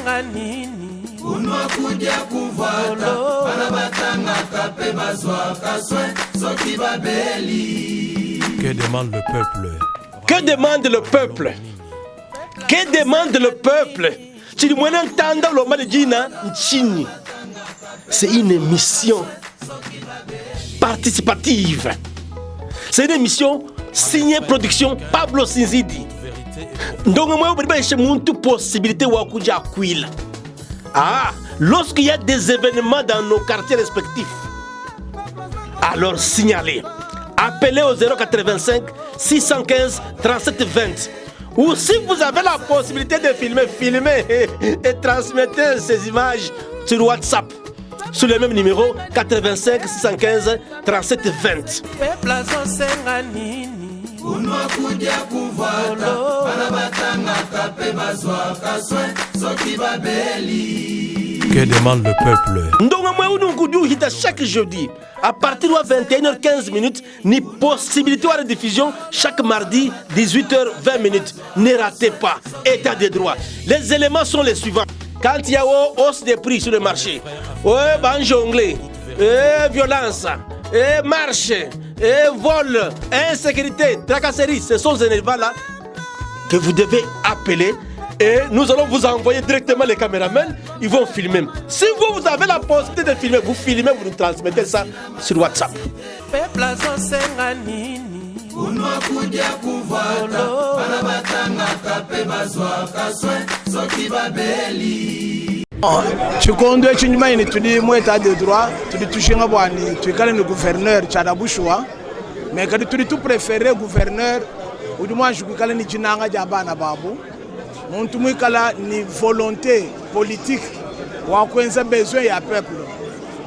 senga nini unakuja kuvata bana batanga kape bazwa kaswe soki babeli. Que demande le peuple? Que demande le peuple? Que demande le peuple? C'est une émission participative. C'est une émission signée production Pablo Sinzidi. Donc moi j'ai une possibilité wakuja kwila. Ah, lorsqu'il y a des événements dans nos quartiers respectifs, alors signalez. Appelez au 085 615 37 20. Ou si vous avez la possibilité de filmer, filmez et transmettez ces images sur WhatsApp. Sur le même numéro 85 615 37 20. Que demande le peuple? Donc, chaque jeudi, à partir de 21h15, ni possibilité de diffusion chaque mardi, 18h20. Ne ratez pas, état de droit. Les éléments sont les suivants. Quand il y a hausse des prix sur le marché, jonglé, violence, marche, vol, insécurité, tracasserie, ce sont ces éléments-là que vous devez appeler. Et nous allons vous envoyer directement les caméramans, ils vont filmer. Si vous avez la possibilité de filmer, vous filmez, vous nous transmettez ça sur WhatsApp. Chikondo echinyuma ini tuli mu état de droit, tuli tushinga bwani, tukale ni gouverneur Chadabushwa. Mais kadi tuli tout préféré gouverneur, udumwa jukale ni chinanga jabana babu. Muntu mwikala ni volonté politique wa kwenza besoin ya peuple.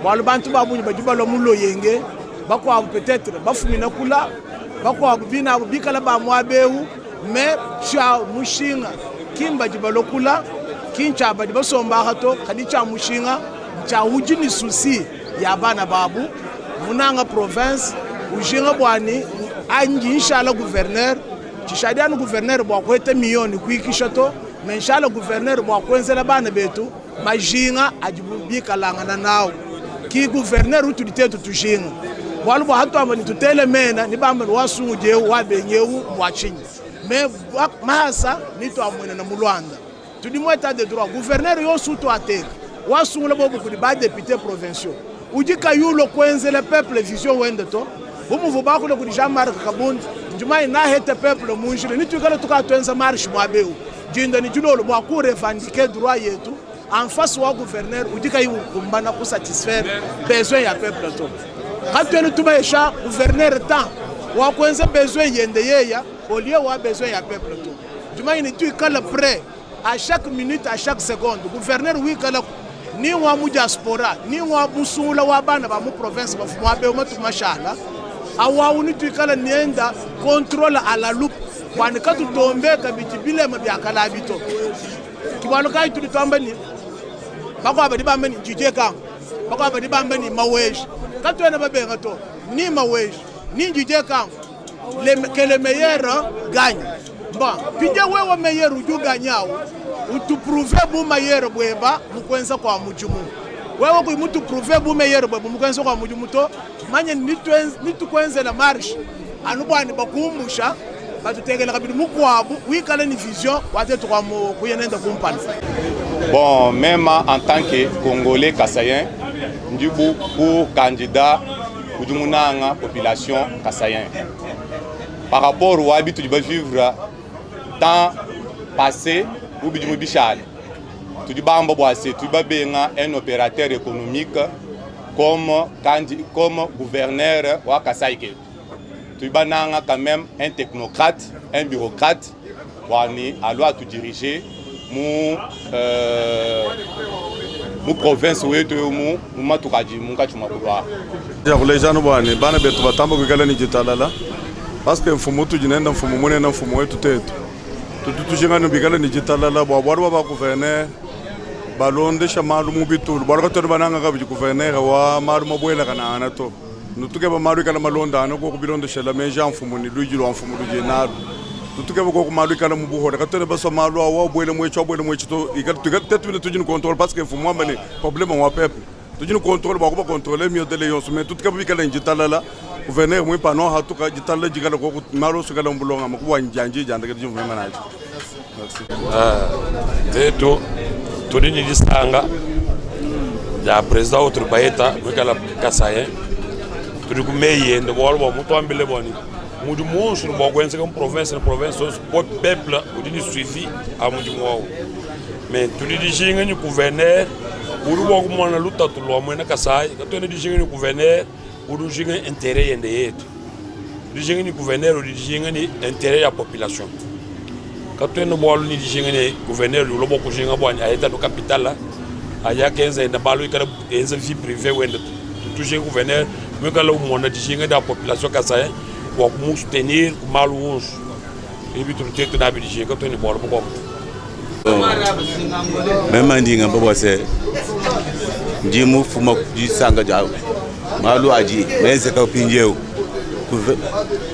Walu bantu babu bajuba lo mulo yenge, bakwa peut-être bafumina kula, bakwa bina bikala ba mwabeu, mais cha mushinga kimba jibalo kula, kincha ba basomba hato kadi cha mushinga cha ujini susi ya bana babu, munanga province, ujinga bwani anji inshallah gouverneur. Chishadiana gouverneur bwa kwete milioni kuikishato menshala gouverneur bwa kwenzela bana betu majinga ajibubika langana nawo ki gouverneur utulitetu tushinga bwalu bwa hatu amani tutele mena ni bamba wasunguje wabenyewu mwachinyi me mahasa nito amwena na mulwanda tudimweta de droit gouverneur yosuto ateka wasungula bobu kuli ba député provinciaux ujika yulo kwenzela peuple vision wende to umuvu bakule kuli Jean-Marc Kabundi njumai na hete peuple munjile ni tukala tukatwenza marche mwabeu jinda ni julolo mwa ku revendiquer droit yetu en face wa gouverneur udika yukumbana ku satisfaire besoin ya peuple to katwene tubaisha gouverneur temps wa kwenza besoin yende yeya au lieu wa besoin ya peuple to njumai ni tukala prêt à chaque minute à chaque seconde gouverneur wikala ni wa mu diaspora ni wa busula wa bana ba mu province ba mwabeu matu mashala awawuni tukala nienda contrôle à la loupe kwani katu tombeka bitibile mabyakala abito kibalo kai tulitamba ni bakwa badi bambani njijeka bakwa badi bambani maweji katu ena babenga to ni maweji ni njijeka que le meilleur gagne bon pija wewe meilleur uju ganyao utu prouver bu meilleur bweba mukwenza kwa mujumu wewe ku mutu prouver bu meilleur bweba mukwenza kwa mujumu to manye nitukwenze na marche anubwani bakumbusha batutegela kabiri mukwabu wikala ni vision wate tukwamu kuyenenda kumpana. Bon, même en tant que Congolais kassayen, ndibu pour candidat kujumunanga population kassayen. Par rapport au habitude de vivre temps passé ou bijumu bishal. Tu dis bamba boise, tu babenga un opérateur économique comme gouverneur wa Kasaïke. Tu bananga quand même un technocrate, un bureaucrate, wani alors à tout diriger mu province wetu mu matukaji mu kachuma kwa. Les gens bwana bana betu batamba kugala ni jitalala parce que mfumo tu jinenda mfumo mune na mfumo wetu tetu. Tutujenga no bigala ni jitalala bwa ba gouverneur balonde shamalu mubitul baraka to bananga ka bi gouverneur wa maru mabwela kana anato nutuke ba maru kana malonda anako ku bilondo shela meja mfumo ni lujilo mfumo luje naru tutuke ko malu kala mu buho ka tone baso malu wa boile mo to igal tetu tujin contrôle parce que faut moi mais problème on peuple tujin contrôle ba ko contrôler mieux de les mais tutuke bi kala njitala la gouverneur mo pa no ha to ka jitala jigala ko malu su kala mbulonga mo ko wa njanje janda ka jimu manaji merci tetu tudini disanga ya président outro baeta ko kala kasaye tudu ko meye ndo wolbo mo to ambele boni mudu monstro bo gwense comme province o peuple o dini suivi a mudu mo mais tudu di jinga ni gouverneur uru bo ko mona luta to lo mo na kasai ka to di jinga ni gouverneur uru jinga intérêt yende yetu di jinga ni gouverneur o di jinga ni intérêt ya population ka to no bolu ni di jinga ni gouverneur lo bo ko jinga bo a eta do capital la aya 15 na balu ikala enza vie privée wende tout jinga gouverneur me ka lo mo na di jinga da population kasai pour nous soutenir malouons et puis tout le temps d'habitude quand on est bon pour même andinga babo c'est ndimu fuma du sanga jaw malu aji mais ka pinjeu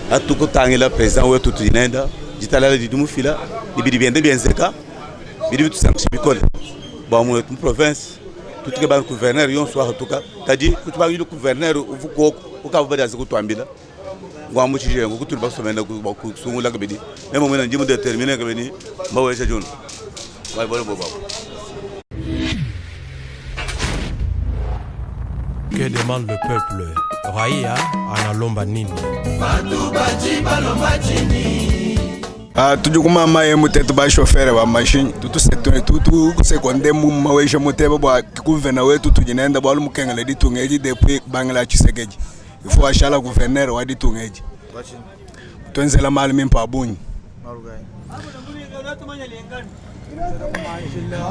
atuko tangela président wetu tunenda jitala di dumu fila ibidi bien zeka bidi tu sanction bikole ba mu province tout que ba gouverneur yon soit tuka kadi ku ba le gouverneur uvuko ukabada zikutwambila ngwamu chije ngo kutu ba somena ku sungula kabedi même moi ndimu déterminer kabedi mbawe sa jon way bolo bobo Que demande le peuple? Raia analomba nini? Tujukuma maye mutetu ba chauffeur ba machine tutu sekonde mu maweje muteba ba gouverneur wetu tujinenda ba lumukengele ditungeji depuis bangala chisegeji ifo ashala gouverneur wa ditungeji twenzela mali mimpa bunyi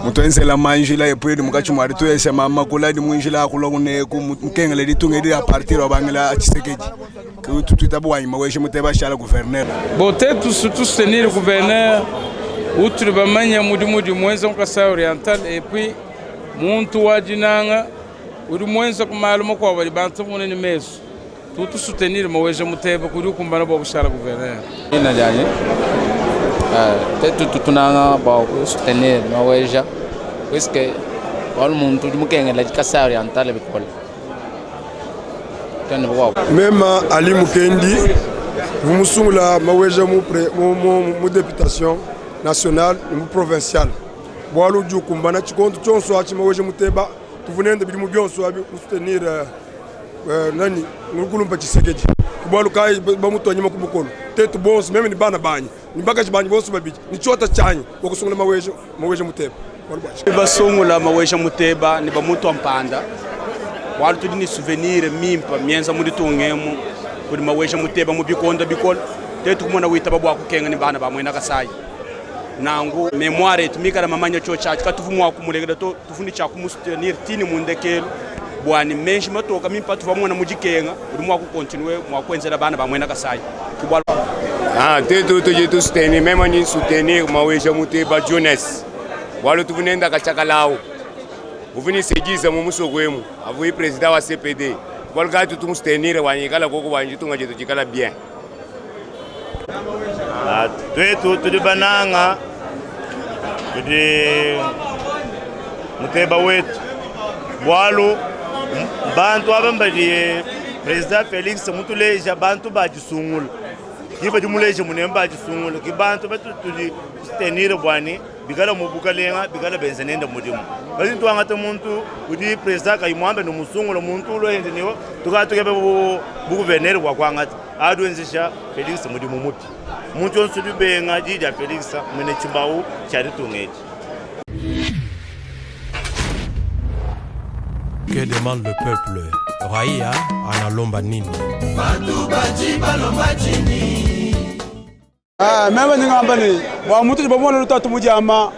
mutwenzela manjila epwedi mukachumari tuyese mama kuladi munjila akulongune kumukengele ditungeji a partir wa bangala chisegeji tutitabu wa maweje muteba ashala gouverneur bote tout soutenir le gouverneur outre bamanya mudi mwenza Kasai Oriental et puis muntu wajinanga uri mwenza kumaluma kwa bali bantu munene meso tout soutenir maweje muteba kuri kumbana bo bushala gouverneur ina janye tetu tunanga ba soutenir maweje puisque wal muntu mukengela Kasai Oriental bikole même Ali Mukendi vous musungula maweja mu députation nationale mu provinciale boalu jukumbana chikondo chonso achi maweja muteba tuvunende bili mu byonso abi soutenir nani ngulumba chisegeji boalu kai ba mutonyi makubukolo tetu bonso même ni bana banyi ni bagaji banyi bonso babiji ni chota chanyi bokusungula maweja muteba basungula maweja muteba ni ba muto mpanda walu tudini souvenir mimpa mienza muri tungemu kuri maweja muteba mu bikonda bikol tetu kumona wita babwa kukenga ni bana bamwe na Kasai nangu memoire tumika na mamanya cho cha katuvumwa kumulegeda to tufundi cha kumusoutenir tini mundekelo bwani menshi matoka mimpa tuvamwa na mujikenga uri mwa ku continue mwa kwenzela bana bamwe na Kasai kubwa tetu tujitu soutenir même ni soutenir maweja muteba jeunesse walu tuvunenda kachakalao uvini segiza mu musogwemu avuyi president wa CPD bolga tutu mustenire wanyikala koko wanjitunga jetu jikala bien twetu tulibananga tudi muteba wetu bwalu bantu abambali president Felix mutuleja bantu bajisungula kiba dimuleje munemba bajisungula kibantu batu tudi stenire bwani bigala mubukalenga bigala benzenenda mudimu bali ntwanga muntu udi president kayimwambe no musungula muntu lo ende niwo tukatuke bu gouverneur kwa kwangati adwenzisha Felix mudimu mupi muntu onsudu benga jija Felix mwene chimbawu chari tungeji. Que demande le peuple? Raia analomba nini? Mema ngamba ni wa mutu babona lutatu mujama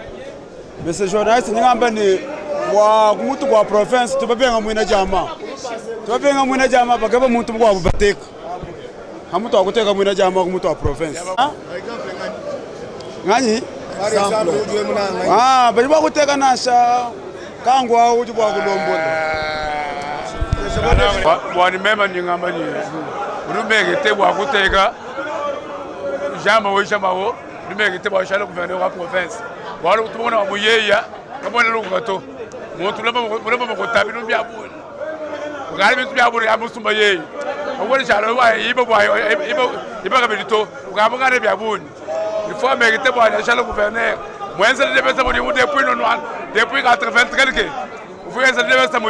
bese journaliste ngamba ni wa mutu kwa province tubabenga mwina jama bagaba muntu kwa bubateka hamutu akuteka mwina jama ku mutu wa province ngani bali bakuteka nasha kangwa uji kwa kulombola wani mema ngamba ni urumege te bwa kuteka jama wo jama wo ni mérité ba chala gouverneur wa province wala tumona wa muyeya kama na lugato muntu laba mo tabi no biabuni ngali bitu biabuni amusumba yeyi wala chala wa iba bwa iba kabito ngabo ngale biabuni il faut mérité ba chala gouverneur mwenza de besa mo depuis no depuis 80 quelque vous êtes de besa mo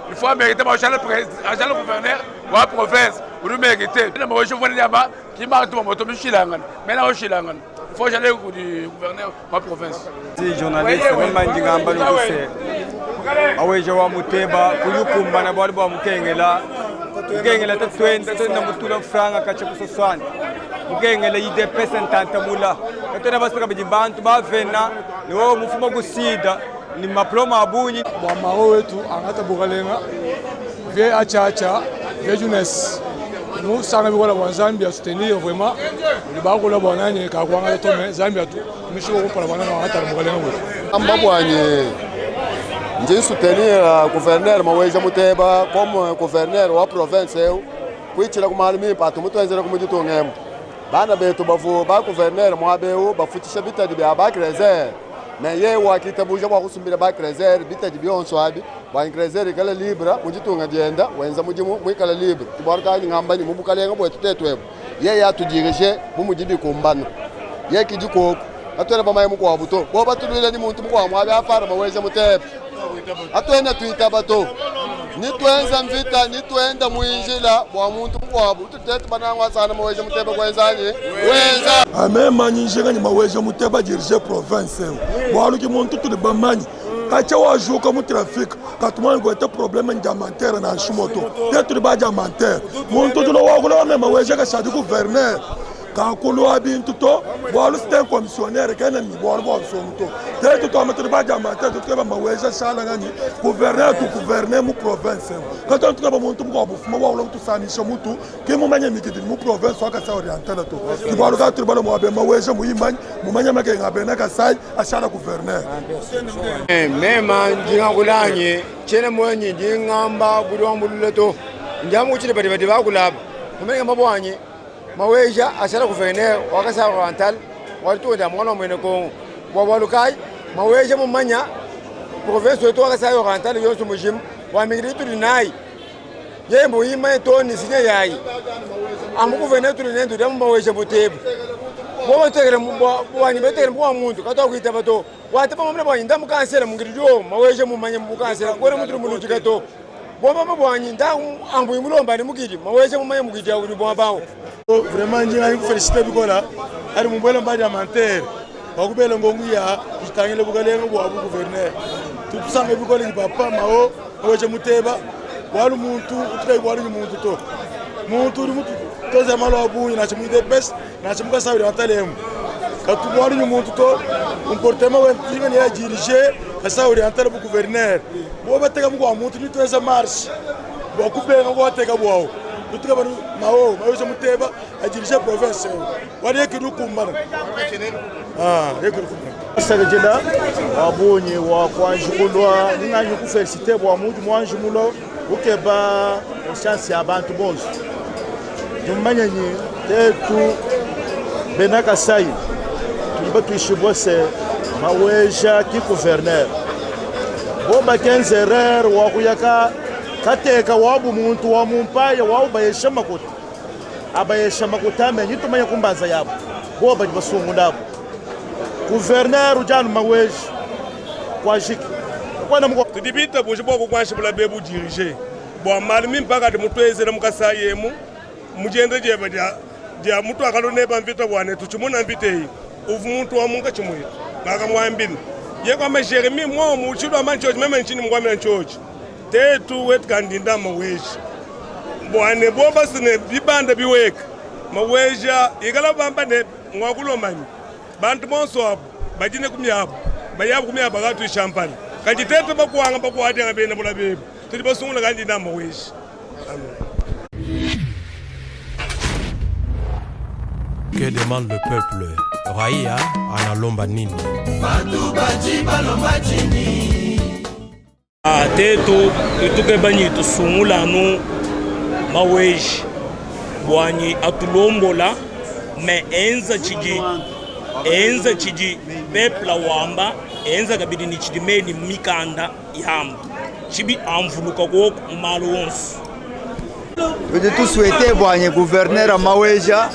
il faut mériter ba chala gouverneur wa province pour mériter na mo chef wala ba qui m'a tout moto michilangan mais là oshilangan faut j'aller au gouverneur wa province si journaliste même ngamba lukuse aweje wa muteba kuyukumba na bali ba mukengela ta twenda tena mutula franga kacha kusoswana mukengela IDP sentanta mula tena basika bijimbantu ba vena ni wao mufuma kusida ni maploma abunyi wa maro wetu angata bugalenga vie achacha vie jeunesse nous sanga bikola bwa Zambia soutenir vraiment le bakola bonanye ka kwanga to me Zambia tu mishi ko pala bana hata bugalenga wetu amba bwanye nje soutenir gouverneur Maweja Muteba comme gouverneur wa province eu kuichira kumalimi pato mutwenzera kumujito ngemo bana betu bavu ba gouverneur mwabeu bafutisha bitadi bya bakrezer mais ye wa kitabuja kwa kusumbira bakrezer bitadi byonso abi ba ingrezer kala libra mujitunga dienda wenza mujimu mwikala libra tibarka ngamba ni mubukalenga bwetu tetwebo ye ya tudirige mumujibi kumbana ye kijiko atwera bamaye mukwa buto bo batulwile ni muntu mukwa mwabe afara Maweja Muteba atwenda tuitabato nitwenza mvita nitwenda muinjila bwa muntu mukwabu tutete banangwa sana Maweja Muteba kwenzanye wenza amema nyinjinga ni Maweja Muteba dirige province bwa luki muntu tuli bamanyi kacha wajuka mu trafic katumani ko te problème ndiamantere na shumoto te tuli ba diamantere muntu tulo wakula na Maweja ka shadi gouverneur kakulu abintu to bwa lu sten commissionnaire kana ni bwa bwa somuto te to amatri ba diamantere to ba Maweja shala ngani gouverneur tu gouverner mu province kato to ba muntu ko bufuma wa lu tu sanisha mutu ke mu manya mikiti mu province wa ka sa orientale to ki bwa lu ka tri ba mo abe Maweja mu imani mu manya make ngabe na ka sai ashala gouverneur mema njinga kulanye chene mwenye njingamba bulwa mbululeto njamu chile bati bakulaba kumenya mabwanye Maweja ashala gouverneur wakasa oriental walitu nda mwana mwene ko walukai Maweja mumanya province wetu wakasa oriental yonso mujim wa migritu dinai yembo yima toni sinya yayi amu gouverneur tu nendo da Maweja Muteba bo tegere bo ni betegere bo muntu kato kuita bato wate pa mamle bo inda mukansela mungirijo Maweja mumanya mukansela gore mutu mulu jikato bo mama bo nda ambu imulomba ni mugidi Maweja mumanya mugidi uri bo bawo vraiment njinga ku féliciter bikola ari mumbele mbadi amantere bakubele ngongu ya tutangile bukalenga bwa gouverneur tutusanga bikola ni papa mao Maweja Muteba walu muntu utrai walu muntu to muntu uri mutu toza malo abu na chimuide best na chimuka sawi atalemu katu walu muntu to comportement wa tinga ni ya diriger sawi antale bu gouverneur bo bateka mu muntu ni toza marche bakubele ngo ateka bwao tutuka banu mao Maweja Muteba adirige province wali yekiru kumbana yekiru kumbana sagajela abonye wa kwanjulwa ninganyu ku féliciter bwa muntu mwanjumulo ukeba chance abantu bonzo tumanyenye tetu benaka sai tuliba tuishibose Maweja ki gouverneur bomba 15 erreur wa kuyaka kateka wabu muntu wa mumpaya wa ubayesha makuta abayesha makuta amenye tumanya kumbaza yabo boba basungu ndabo gouverneur ujanu Maweja kwa jiki kwa namko tudibita buje boko kwashi bula bebu dirige bo malimi mpaka de mutwezera mukasa yemu mujende jeba dia mutu akalone bamvita bwane tuchimuna mbitei uvu muntu wa munga chimwe baka mwambini yekwa ma Jeremy mwo muchidwa manchoji meme nchini mkwame nchoji tetu wet kandinda Maweja bwane boba sine bibanda biweka Maweja igala bamba ne ngwakulo manyi bantu bonso abo bajine kumyabo bayabu kumyabo gatu champagne kanji tetu bakwanga bakwati ngabena bula bebu tuli basungula kandinda Maweja Que demande le peuple? Raia analomba nini? Tetu ituke banyi tusungula no Maweja bwanyi atulombola mais enza chiji pepla wamba enza kabidi ni chidi meni mikanda yambu chibi amvuluka kwa malu wonsu. Udi tu souhaiter bwanye gouverneur Maweja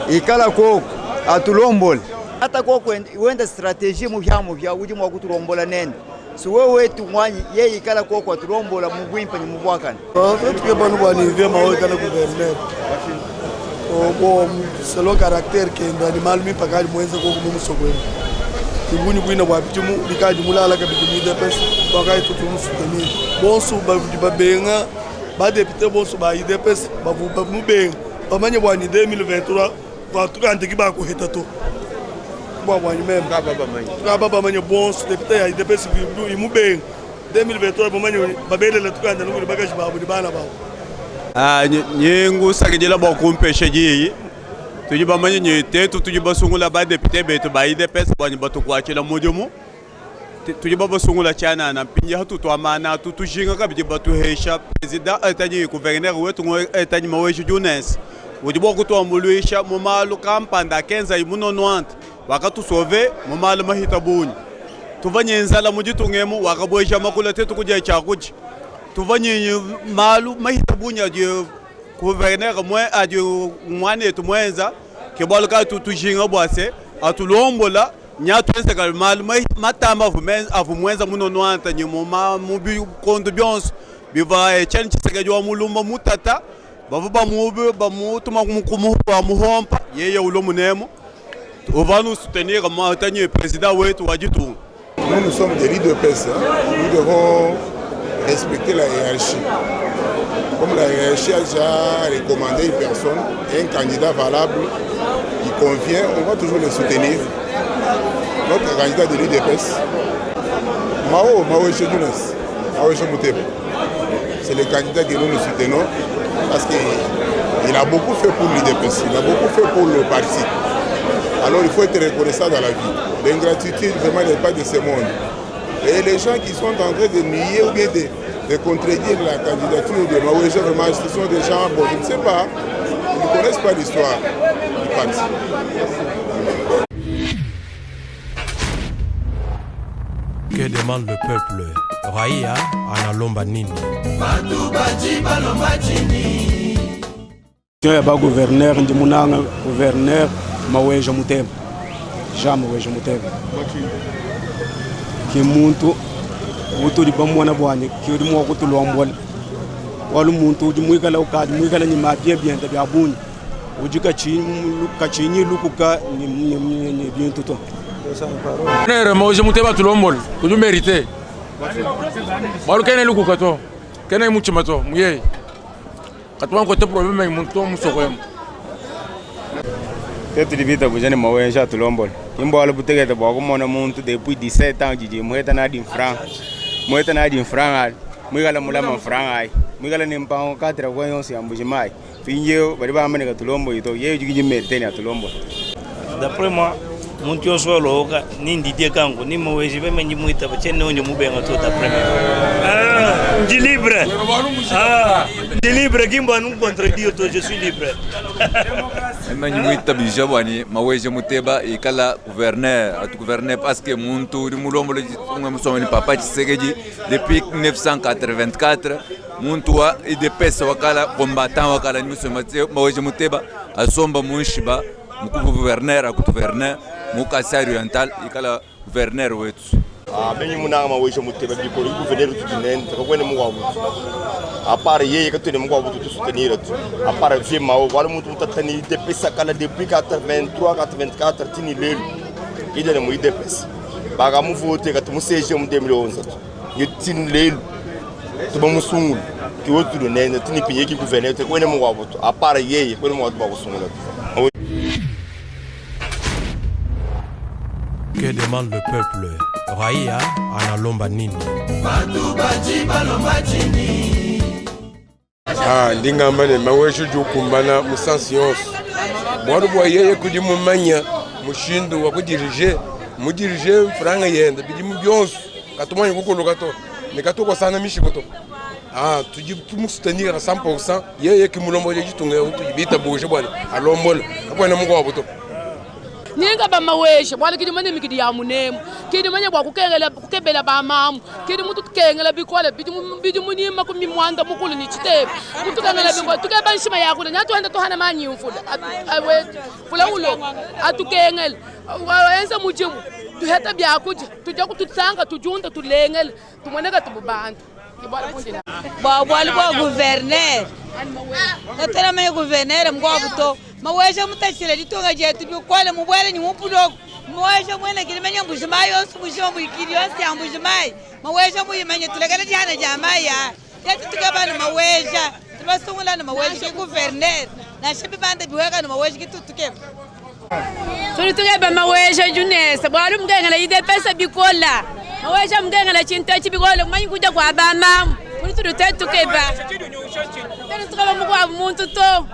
ikala koko atulombole hata koko wenda strategie muvyamu vya udi mwa kutulombola nene si wewe tu mwanyi yeye ikala koko atulombola mugwimpa ni mubwakana tuke banu bwani vya Maweja kana gouverneur bon selon caractère que animal mi pakaji mwenze koko mumusogwe ibuni bwina bwa bijumu bikaji mulala ka bijumu de pes bakaji tutumu soutenir bonso ba benga ba député bonso ba IDPS ba mu benga bamanye bwani 2023 ba tukande ki ba ko hetato bwa bwani même ka baba manye bonso député ya IDPS bi mu benga 2023 bamanye babele la tukande nguri bakaji ba bu bana ba nyengu sakijela ba kumpeshe ji tujiba manye nyetetu tujiba sungula ba député betu ba IDPS bwani batukwachela mojomo tujiba basungula chana na pinja hatu twamana tutujinga kabije batuhesha president etanyi gouverneur wetu ngo etanyi Maweja Jones ujiba kutwamuluisha mumalu kampanda kenza imuno 90 wakatu sauver mumalu mahita bunyi tuvanyenzala mujitungemu wakaboisha makula tetu kuja chakuji tuvanye malu mahita bunyi adio gouverneur mwe adio mwane tu mwenza kebalo ka tutujinga bwase atulombola nyatwense kalmal matamba avumwenza muno nwanta nyimo mubi kondo byonso biva chani chisegejwa mulumba mutata bavuba mubi bamutuma kumukuba muhompa yeye ulo munemo ovanu soutenir matanye président wetu wajitu. Nous sommes des leaders de PES, nous devons respecter la hiérarchie. Comme la hiérarchie a déjà recommandé une personne, un candidat valable, qui convient, on va toujours le soutenir. Notre candidat de l'UDPS, Maweja Jones, Maweja Muteba, c'est le candidat que nous soutenons parce qu'il a beaucoup fait pour l'UDPS, il a beaucoup fait pour le parti. Alors il faut être reconnaissant dans la vie. L'ingratitude vraiment n'est pas de ce monde. Et les gens qui sont en train de nier ou bien de contredire la candidature de Maweja, vraiment, ce sont des gens, bon, je ne sais pas, ils ne connaissent pas l'histoire du parti. Que demande le peuple? Raia analomba nini? Ya ba gouverneur ndimunanga gouverneur Maweja Muteba. Ja Maweja Muteba. Ki muntu utuli bamwana bwanye ki uri mu kutulombola. Walu muntu udi mwikala ukaji mwikala ni mabie bienta bya bunyi. Ujika chini lukuka ni biento to. Nere Maweja Muteba tulombol kudu mérité balu kene luku kato kene muchi mato muye katwa ko te problème muntu musokoyam tetu libita bujani Maweja tulombol imbo ala butege te bako mona muntu depuis 17 ans jiji mueta na di franc mwigala mulama franc ai mwigala ni mpango 4 kwa yonsi ambujimai finjeo bali ba amene katulombo ito ye jiji mérité ni atulombo. D'après moi muntu yonso loka nindidie kangu ni Maweja bemenyi muita bachene onyo mubenga tota premier ndi libre ndi libre kimba nu contredire to je suis libre emenyi muita bijabani Maweja Muteba ikala gouverneur atu gouverneur parce que muntu ri mulombo le musomeni papa Tshisekedi depuis 1984 muntu wa IDPS wakala combattant wakala ni Maweja Muteba asomba munshiba mukubu gouverneur akutu gouverneur Kasai Oriental ikala gouverneur wetu benyi munanga Maweja Muteba biko gouverneur tudinene takwene mugwabu apart yeye katune mugwabu tu soutenir tu apart vie mao wala mutu mutatani DPS kala depuis 83 84 tini lelu idene mu IDPS baga mu vote katumu CG mu 2011 ni tini lelu tuba musungulu ki wotu dunene tini pinye ki gouverneur takwene mugwabu tu apart yeye kwene mugwabu ba kusungula. Que demande le peuple? Raia analomba nini? Ndingambane Maweja jukumbana musansi yonse mwaru bwa yeye kudi mumanya mushindu wa kudirige mudirige franga yenda bidi mu byonso katumanye gukolo gato nikatoko sana mishikoto tumu soutenir à 100%. Yeye kimulombo yeji tunge bita boje bwana alombol kapwana mungu wabuto. Ninga ba mawesha bwala kidi mane mikidi ya munemu kidi mane bwa kukengela kukebela ba mamu kidi mutu kengela bikola bidi munima kumi mwanda mukulu ni chitepe mutu kengela bikola tukeba nshima ya kule nyatu handa to hana manyi mfula awe fula ulo atukengela waenza mujimu tuheta bya kuja tujya kututsanga tujunda tulengela tumoneka tububantu kibala kundina bwali bwa gouverneur natera me gouverneur mgwabuto mawesha mutachile litonga jetu bikole mubwele ni mupuloko mawesha mwene kilimenya mbujimayo nsubusho mwikiriyo syambujimayi mawesha muyimenye tulekele jana jamaya yetu tukabana mawesha tubasungula na mawesha gouverneur na shibi bande biweka na mawesha kitutukeba tukeba mawesha junesa bwali mgengela ide pesa bikola mawesha mgengela chintachi bikola manyi kuja kwa bamamu kuri turutetukeba tena tukaba mukwa muntu to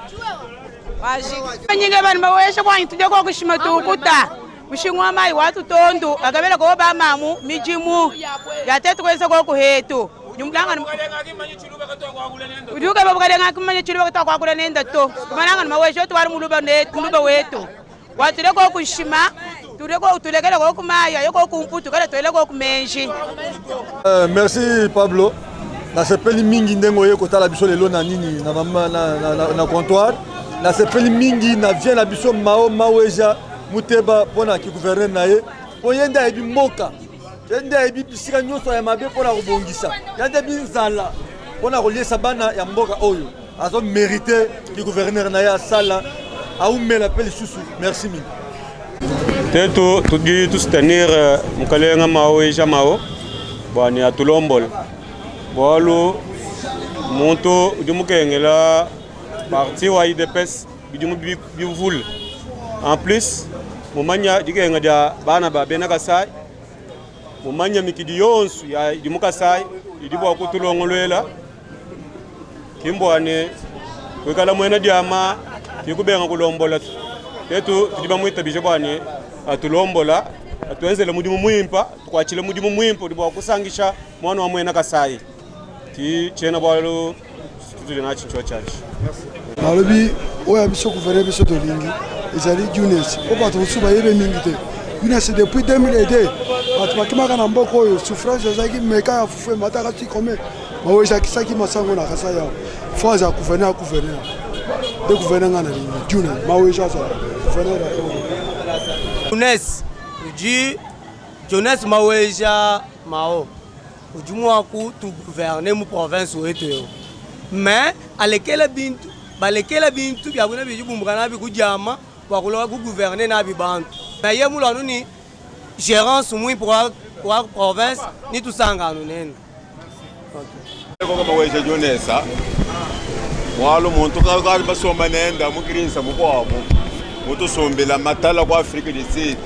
nyinga bana mawesha kwa tujya kwa kushima tukuta mushingwa mai watu tondo akabela ko ba mamu mijimu yatetu kwesa ko kuhetu nyumlanga uduka babukalenga kumanya chiluba kwa kula nenda to kumananga mawesha to bari muluba wetu watu leko kushima tureko tulekele ko kumaya yoko kumputu kala twele ko kumenji. Merci Pablo na sepeli mingi ndengo yeko tala biso lelo na nini na mama na comptoir na sepeli mingi na vient na biso mao maweja muteba pona ki gouverneur naye oyenda ebi moka yenda ebi bisika nyoso ya mabe pona kubongisa yanda binzala pona koliesa bana ya mboka oyo azo mériter ki gouverneur naye asala aumela peli susu. Merci mingi tetu tugi tu soutenir mukalenga maweja mao bwani atulombol bolu muntu udimukengela parti wa IDPS bidimu bivul en plus mumanya dikenga dia bana ba benaka sai mumanya mikidi yonsu ya idimuka sai idibwa kutulongolwela kimbwane kwekala mwena diama kikubenga kulombola tetu tudiba mwita bije bwane atulombola atuenzele mudimu mwimpa tukwachile mudimu mwimpa dibwa kusangisha mwana wa mwena kasai ti chena bwalo tutule na chinchwa chachi. Malobi oya biso gouverneur biso to lingi ezali Younes o bato suba yebe mingi te Younes depuis 2002 bato bakimaka na mboko oyo souffrance ezaki meka ya fufu mataka ti comme maweza kisaki masango na kasa ya fois ya gouverneur de gouverneur ngana lingi Younes maweza za gouverneur Younes uji Younes maweza mao ujumwa ku tu gouverner mu province wetu mais alekela bintu balekela bintu bya buna bijubumbuka na bikujama bakuloka ku gouverner na bibantu mais ye mulano ni gérance mu pour province ni tusanga nene ko maweja Jonesa walo muntu ka basoma nenda mukirinsa mukwabo mutu sombela matala kwa Afrika du Sud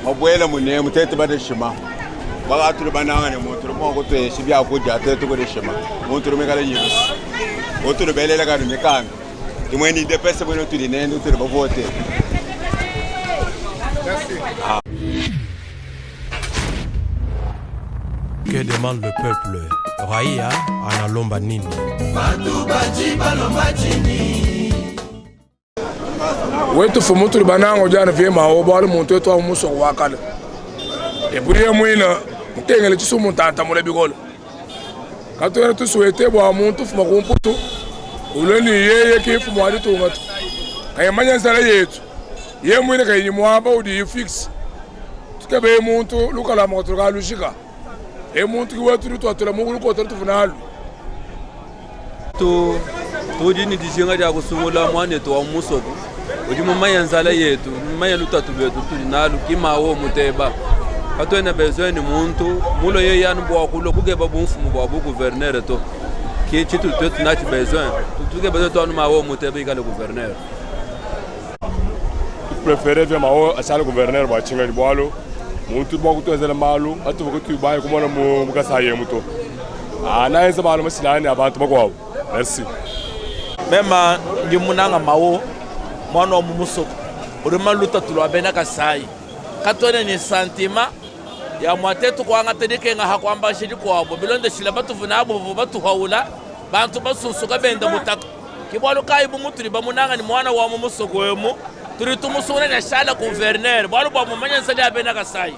mabwela mune mutete badeshima bagatulu bananga ne muntu mo ko te shibya ko jate to badeshima muntu mekala yibus muntu belela ka mekanga imweni de pesa bueno tu dinendo tu ba voter. Que demande le peuple? Raia analomba nini? Wetu fumutu banango jana vyema obali muntu wetu wa muso wakala ebuye mwina mutengele chisumu tanta mule bigolo katwera tu suete bwa muntu fuma kumputu uleni yeye kifu mwali tungatu kayamanya nsala yetu ye mwina kayi mwaba udi fix tukebe muntu lukala moto kalushika muntu kiwetu tutwatula mugulu ko tufunalu tudini dijinga ja kusungula mwane to wa musoko udi mumanya nsala yetu mumanya lutatu betu tulinalu kimawo muteba katwena bezweni muntu mulo ye yanu bwa kulo kugeba bumfumu bwa bu gouverneur to ki chitu tetu nachi besoin tuke besoin to mawo muteba ikale gouverneur préféré via mawo asala gouverneur ba chinga libwalo muntu bwa kutwezela malu atu kutu baye kumona mu mukasaye muto ana yenza balo masilani abantu bakwabo. Merci mema ngimunanga mawo mwana wa mumusoko urima lutatu abena kasai katwene ni sentiment ya mwatetu kwa ngateleke nga hakwamba shiri kwabo bilonde shila batu vunabo batu haula bantu basusuka benda mutaka kibwalu kai bumuturi bamunanga ni mwana wa mumusogwemo turi tumusuna na shala gouverneur bwalu bwa mumanya nsali abena kasai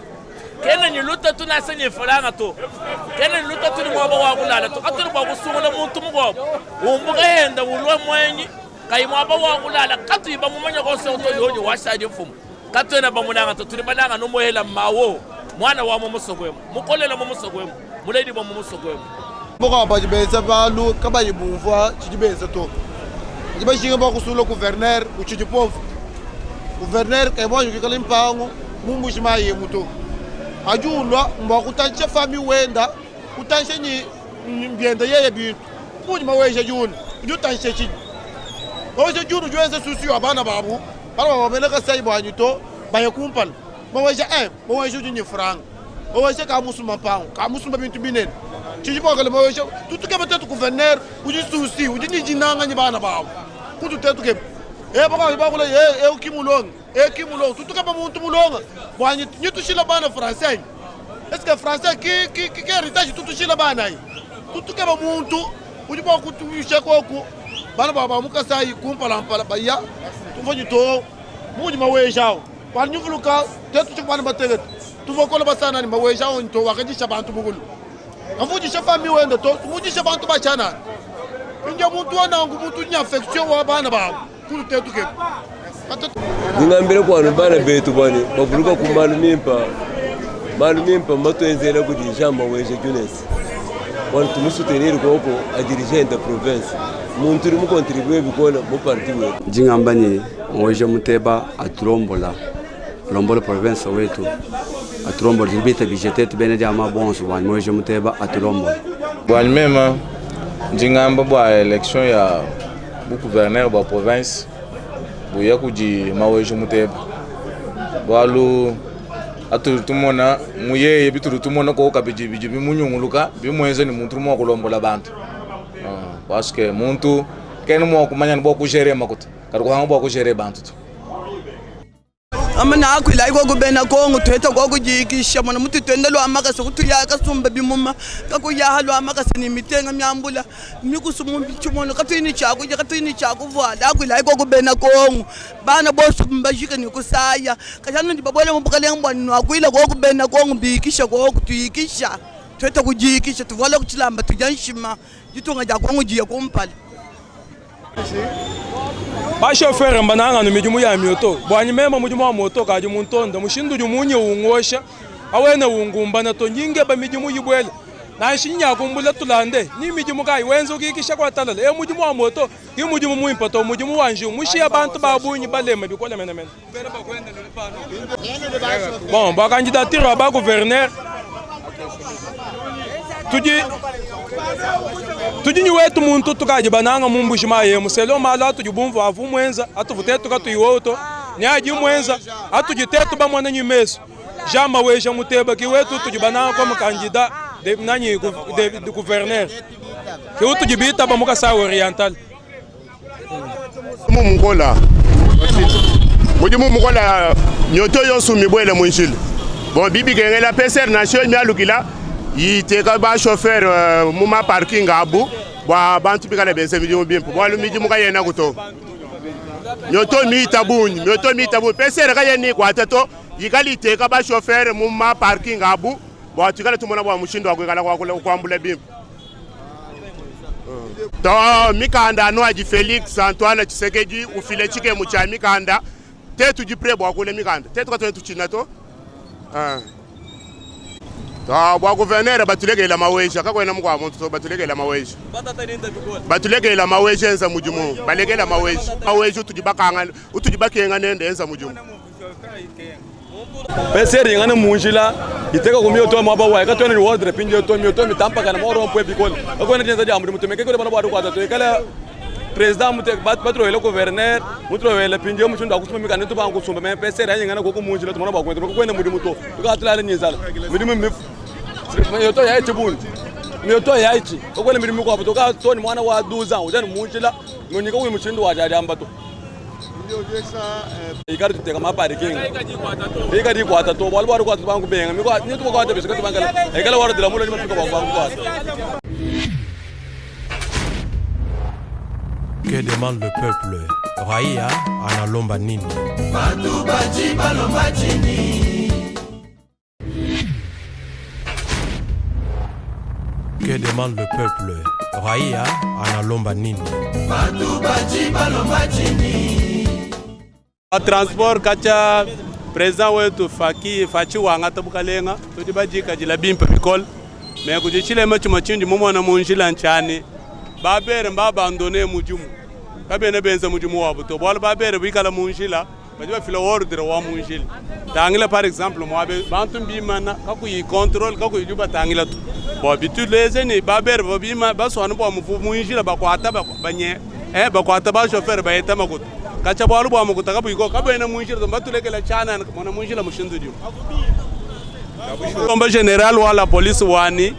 kena ni luta tunasanye falanga to kena ni luta tuni mwaba wa kulala to aturi bwa kusungula muntu mugwa umbuka henda ulwa mwenyi kai mwaba wa kulala katu iba mumanya ko so to yonyo washadi mfumu katu ena bamunanga to turi bananga no mohela mawo mwana wa mumusogwemo mukolela mumusogwemo muledi bwa mumusogwemo moko ba jibeza balu kaba yibumva jibeza to jiba jinga ba kusula gouverneur uchiji povo gouverneur kay mo yuki kala mpango mumbu shima yemuto ajulwa mba kutansha fami wenda kutansha ni mbienda yeye bi muji maweje jun jutansha chi maweje jun juenza susu abana babu bana baba ka sai ba nyito ba yakumpal maweje maweje jun ni franc maweje ka musuma pango ka musuma bintu binen ci boga le maweje tutu ke betetu gouverneur uji susi uji ni jinanga ni bana babu kutu tetu ke ba kula kimulong kimulong tutu ke ba muntu mulonga bwanyi nyitu shila bana français est-ce que français qui héritage tutu shila bana yi tutu ke ba muntu uji ba kutu sheko ku bana baba mukasai kumpala mpala baya tufonyi to muji mawejao kwa nyuvuluka tetu chukwana batege tuvokola basana ni mawejao nto wakajisha bantu bugulu amujisha fami wenda to mujisha bantu bachana inja muntu wanangu muntu nya affection wa bana baba kulu tetu ke ngambere kwa bana betu bane babuluka ku malumimpa mato enzela ku dijamba weje jeunesse wan tu soutenir koko a dirigeant da province muntu ri mu contribuer bikola mu parti we jingambani weje muteba atrombola lombola province wetu atrombola libita bijetetu bene jama bonso wan weje muteba atrombola bwan mema jingamba bwa election ya bu gouverneur ba province buya kuji maweje muteba bwalu aturutumona muyeye biturutumona ko kabiji biji bimunyunguluka bimwenze ni muntu mo kulombola bantu parce que muntu ken mo kumanya ni boku gérer makuta kari ko hanga boku gérer bantu amana akwila iko kubena kongo tweta ko kujikisha mona mutu twendelo amakase kutuya kasumba bimuma kakuya halo amakase ni mitenga myambula mikusumu bichumono katini chako vala akwila iko kubena kongo bana bosu mbajika ni kusaya kashano ndi babole mbukale mbwani akwila ko kubena kongo bikisha ko kutuyikisha tweta kujikisha tuvala kuchilamba tujanshima jitunga ja kongo jiya kompala ba chauffeur mbananga no mijumu ya mioto bwanyi mema mujumu wa moto kaji muntonda mushindu jumunye ungosha awene ungumba na to nyinge ba mijumu yibwele na shinya kumbula tulande ni mijumu kai wenzo kikisha kwa talala mujumu wa moto ki mujumu muimpato mujumu wanje mushi abantu babunyi balema bikola mena bon ba candidature ba gouverneur tuji wetu muntu tukaji bananga mumbushi maye muselo malo atujibumva avu mwenza atuvutetu katuiwoto nyaji mwenza atujitetu ba mwana nyimeso jama weja muteba ki wetu tujibananga comme candidat de nani de gouverneur ki wetu tujibita ba mukasa oriental mumukola mukola nyoto yosu mibwele munjili bon bibi kengela PCR nation myalukila yiteka ba chauffeur muma parking abu bwa bantu bikala bense mijumu bimpo bwa mijumu kayena kuto nyoto mi tabu PCR kayeni kwatato yikali teka ba chauffeur muma parking abu bwa tikala tumona bwa mushindo akwekala kwambula bimpo to mikanda no aji Felix Antoine Tshisekedi ufile chike mucha mikanda tetu jipre bwa kule mikanda tetu katwe tuchina to bwa gouverneur batulegela maweja kakwena mukwa muntu batulegela maweja batulegela maweja enza mujumu balegela maweja utujibakenga nende enza mujumu peseri ngane munjila iteka kumyo to maba wa ka to ni ordre pinje to mi tampa kana moro mpo bikol akwena tenza jamuri mutumeke ko bana bwa kwa to kala president mutek batro ele gouverneur mutro ele pinje muchunda kusuma mikane to bangu sumba me peseri ngane ko munjila to mona ba kwena ko kwena mudimu to ka atlala nyizala mudimu mif mioto ya ichi bundi mioto ya ichi okwele mirimi kwa butoka to ni mwana wa 12 ans ujani munjila ngonika uyi muchindo wa jadi ambato ikari tuteka mapari kinga ikari kwa tato walwa kwa bangu benga mikwa nyitu kwa tabe sikati bangala ekala wara dila mulo ni mafika kwa bangu kwa Que demande le peuple? Raia analomba nini? Que demande le peuple? Raia analomba nini? Transport kacha président wetu fachi wanga tabukalenga tudi bajika jila bimpa bikol me kujichile machu machinji mumo na munjila nchani babere mbabandone mujumu kabene benza mujumu wabuto bol babere bikala munjila bajiba fila ordre wa munjila tangila par exemple mo abe bantum bimana kaku yi control kaku yi juba tangila to bo bitu lezeni babere bo bima basonu bo mu munjila bakwata banye bakwata ba chauffeur bayeta makuta kacha bwalu bwa mukuta kabu iko kabu ina munjira to batuleke la chana mona munjira mushindu dio komba general wala police wani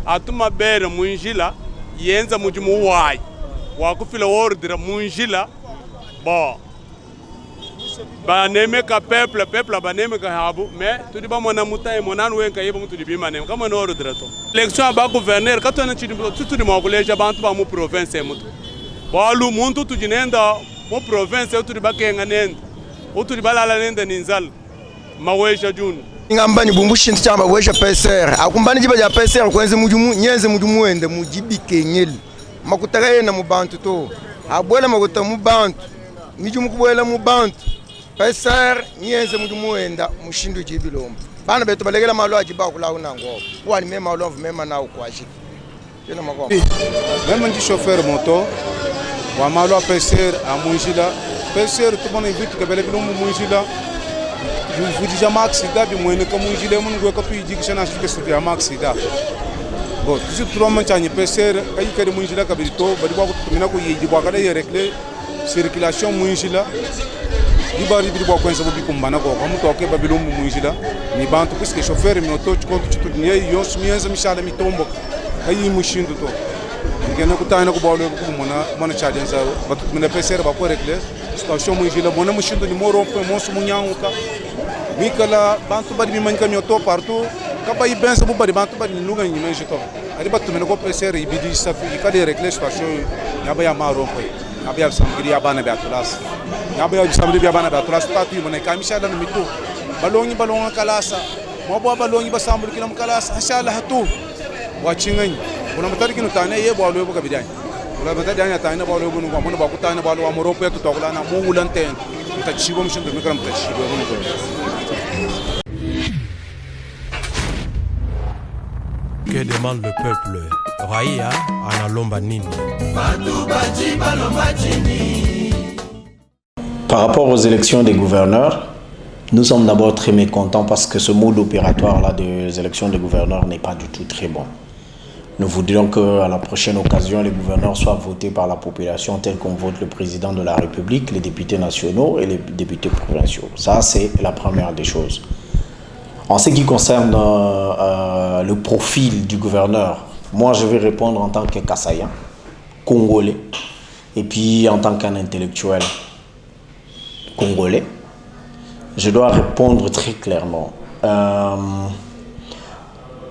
atuma bere munjira yenza mujumu wai wa kufila ordre munjira bo ba neme ka peuple ba neme ka habu mais tudi ba mona mutai mona wenka yebo mutu di bima nem kama no ordre to election ba gouverneur katona chidi tutu di makuleja bantu ba mu province mutu balu muntu tujinenda mo province uturi bakenga nenda uturi balala nenda ninzal mawesha junu ngamba ni bumbushi ntamba wesha PCR akumbani jiba ja PCR kwenze mujumu nyenze mujumu ende mujibike ngeli makutaka yena mu bantu to abwela makuta mu bantu mijumu kubwela mu bantu PCR nyenze mujumu enda mushindu jibilomba bana beto balegela malo ajiba kula unango wani mema olomvu mema na ukwashi tena makomba même ndi chauffeur moto wa malo PCR a munjila PCR tout monde invite que bele bilomu munjila je vous dis jamais accident bi moyenne que munjila mun go ko pi jikisha na shike sur ya accident bon toujours trop man tani PCR ay kadi munjila ka bilito badi ba ko tumina ko yiji ba kada yerekle circulation munjila di bari bi ba ko en sabu bi kumbana ko ko muto ke ba bilomu munjila ni bantu puisque chauffeur mi auto tu compte tu dunia yo smienza mi shala mi tombo ay mushindu to ngena kutana ko bawlo ko mona chargenza batu mena PCR ba ko régler station mu jila mona mushindo ni moro po mo sumu nyanguka mikala bantu badi mi manya to partout kaba i benza bu badi bantu badi nuga ni menje to ari batu mena ko PCR i bidi sa fi ka de régler station ya ba ya maro po ya ba ya samgiri ya bana ba tulas ya ba ya samgiri ya bana ba tulas tatu mona kamisha da mito balongi kalasa mo bo balongi ba samgiri kilam kalasa inshallah hatu wachinganyi kuna mtari kinu tane ye bwalo yobuka bidani kuna mtari anya tane bwalo yobu ngwa mona bakutana bwalo wa moropo yetu tokula na mungula nten mtachibo mshindo mikra mtachibo Que demande le peuple? Raia analomba nini? Par rapport aux élections des gouverneurs, nous sommes d'abord très mécontents parce que ce mode opératoire là des élections des gouverneurs n'est pas du tout très bon. Nous voudrions qu'à la prochaine occasion, les gouverneurs soient votés par la population tel qu'on vote le président de la République, les députés nationaux et les députés provinciaux. Ça, c'est la première des choses. En ce qui concerne le profil du gouverneur, moi, je vais répondre en tant que Kassaïen, Congolais, et puis en tant qu'un intellectuel congolais. Je dois répondre très clairement.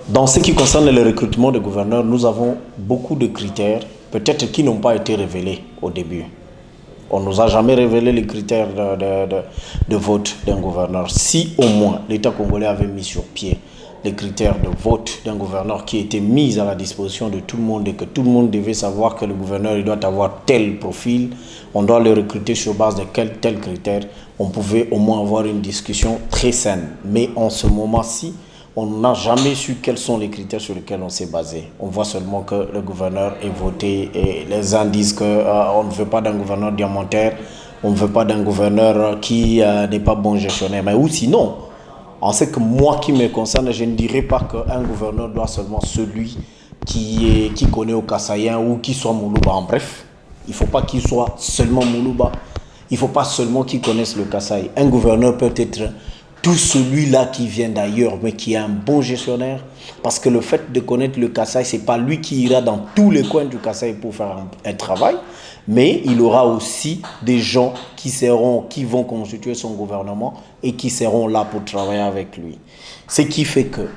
Dans ce qui concerne le recrutement des gouverneurs, nous avons beaucoup de critères, peut-être qui n'ont pas été révélés au début. On ne nous a jamais révélé les critères de vote d'un gouverneur. Si au moins l'État congolais avait mis sur pied les critères de vote d'un gouverneur qui étaient mis à la disposition de tout le monde et que tout le monde devait savoir que le gouverneur il doit avoir tel profil, on doit le recruter sur base de tel critère, on pouvait au moins avoir une discussion très saine. Mais en ce moment-ci, on n'a jamais su quels sont les critères sur lesquels on s'est basé. On voit seulement que le gouverneur est voté et les uns disent qu'on ne veut pas d'un gouverneur diamantaire, on ne veut pas d'un gouverneur qui n'est pas bon gestionnaire. Mais ou sinon, en ce que moi qui me concerne, je ne dirais pas qu'un gouverneur doit seulement celui qui connaît au Kassaïen ou qui soit Moulouba. En bref, il ne faut pas qu'il soit seulement Moulouba. Il ne faut pas seulement qu'il connaisse le Kasaï. Un gouverneur peut être tout celui-là qui vient d'ailleurs, mais qui est un bon gestionnaire. Parce que le fait de connaître le Kasaï, ce n'est pas lui qui ira dans tous les coins du Kasaï pour faire un travail, mais il aura aussi des gens qui vont constituer son gouvernement et qui seront là pour travailler avec lui. Ce qui fait que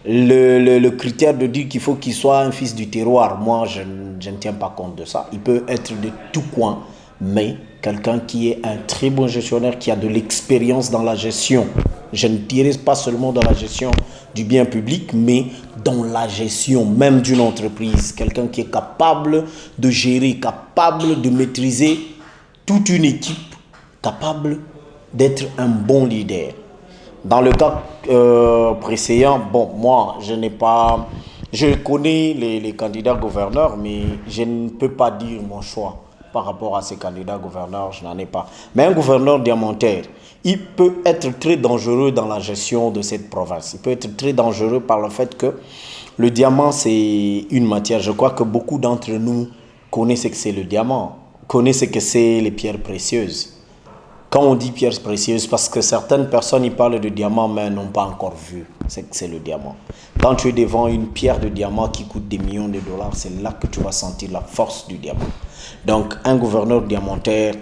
le critère de dire qu'il faut qu'il soit un fils du terroir, moi je ne tiens pas compte de ça. Il peut être de tout coin, mais quelqu'un qui est un très bon gestionnaire, qui a de l'expérience dans la gestion. Je ne dirais pas seulement dans la gestion du bien public, mais dans la gestion même d'une entreprise. Quelqu'un qui est capable de gérer, capable de maîtriser toute une équipe, capable d'être un bon leader. Dans le cas précédent, bon, moi, je connais les candidats gouverneurs, mais je ne peux pas dire mon choix par rapport à ces candidats gouverneurs, je n'en ai pas. Mais un gouverneur diamantaire, il peut être très dangereux dans la gestion de cette province. Il peut être très dangereux par le fait que le diamant, c'est une matière. Je crois que beaucoup d'entre nous connaissent ce que c'est le diamant, connaissent ce que c'est les pierres précieuses. Quand on dit pierres précieuses, parce que certaines personnes y parlent de diamant, mais n'ont pas encore vu ce que c'est le diamant. Quand tu es devant une pierre de diamant qui coûte des millions de dollars, c'est là que tu vas sentir la force du diamant. Donc, un gouverneur diamantaire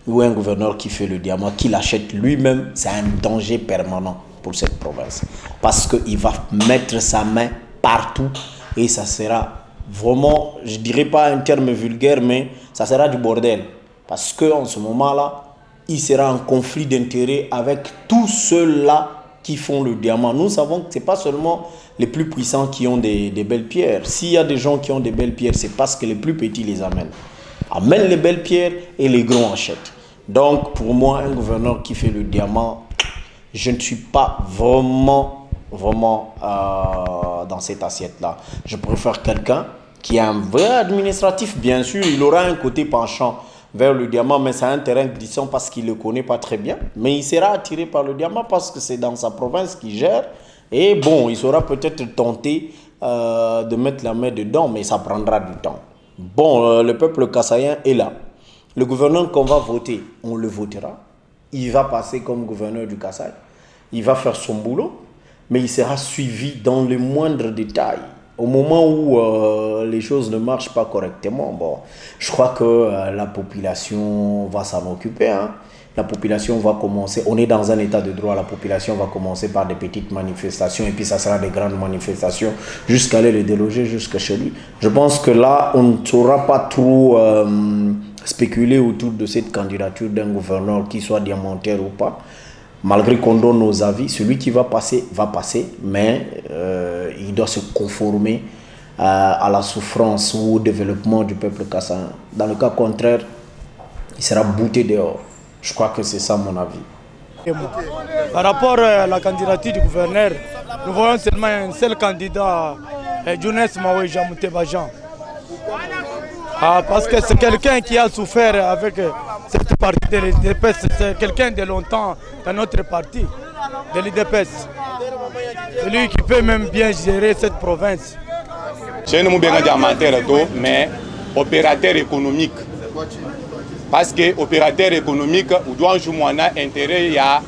ou un gouverneur qui fait le diamant, qui l'achète lui-même, c'est un danger permanent pour cette province. Parce qu'il va mettre sa main partout et ça sera vraiment, je ne dirais pas un terme vulgaire, mais ça sera du bordel. Parce qu'en ce moment-là, il sera en conflit d'intérêts avec tous ceux-là qui font le diamant. Nous savons que ce n'est pas seulement les plus puissants qui ont des belles pierres. S'il y a des gens qui ont des belles pierres, c'est parce que les plus petits les amènent. Amènent les belles pierres et les grands achètent. Donc, pour moi, un gouverneur qui fait le diamant, je ne suis pas vraiment dans cette assiette-là. Je préfère quelqu'un qui est un vrai administratif. Bien sûr, il aura un côté penchant vers le diamant, mais c'est un terrain glissant parce qu'il ne le connaît pas très bien. Mais il sera attiré par le diamant parce que c'est dans sa province qu'il gère. Et bon, il sera peut-être tenté de mettre la main dedans, mais ça prendra du temps. Bon, le peuple kassaïen est là. Le gouverneur qu'on va voter, on le votera. Il va passer comme gouverneur du Kasaï. Il va faire son boulot, mais il sera suivi dans les moindres détails. Au moment où les choses ne marchent pas correctement, bon, je crois que la population va s'en occuper. Hein. La population va commencer, on est dans un état de droit, la population va commencer par des petites manifestations et puis ça sera des grandes manifestations jusqu'à aller les déloger jusqu'à chez lui. Je pense que là, on ne saura pas trop spéculer autour de cette candidature d'un gouverneur, qui soit diamantaire ou pas. Malgré qu'on donne nos avis, celui qui va passer, mais il doit se conformer à la souffrance ou au développement du peuple kassaïen. Dans le cas contraire, il sera bouté dehors. Je crois que c'est ça mon avis. Par rapport à la candidature du gouverneur, nous voyons seulement un seul candidat, Younes Maweja Mouteba Jean. Parce que c'est quelqu'un qui a souffert avec cette partie de l'IDPS, c'est quelqu'un de longtemps dans notre parti de l'IDPS. C'est lui qui peut même bien gérer cette province. Je ne suis pas diamantaire, mais opérateur économique. Parce que l'opérateur économique, il doit avoir intérêt à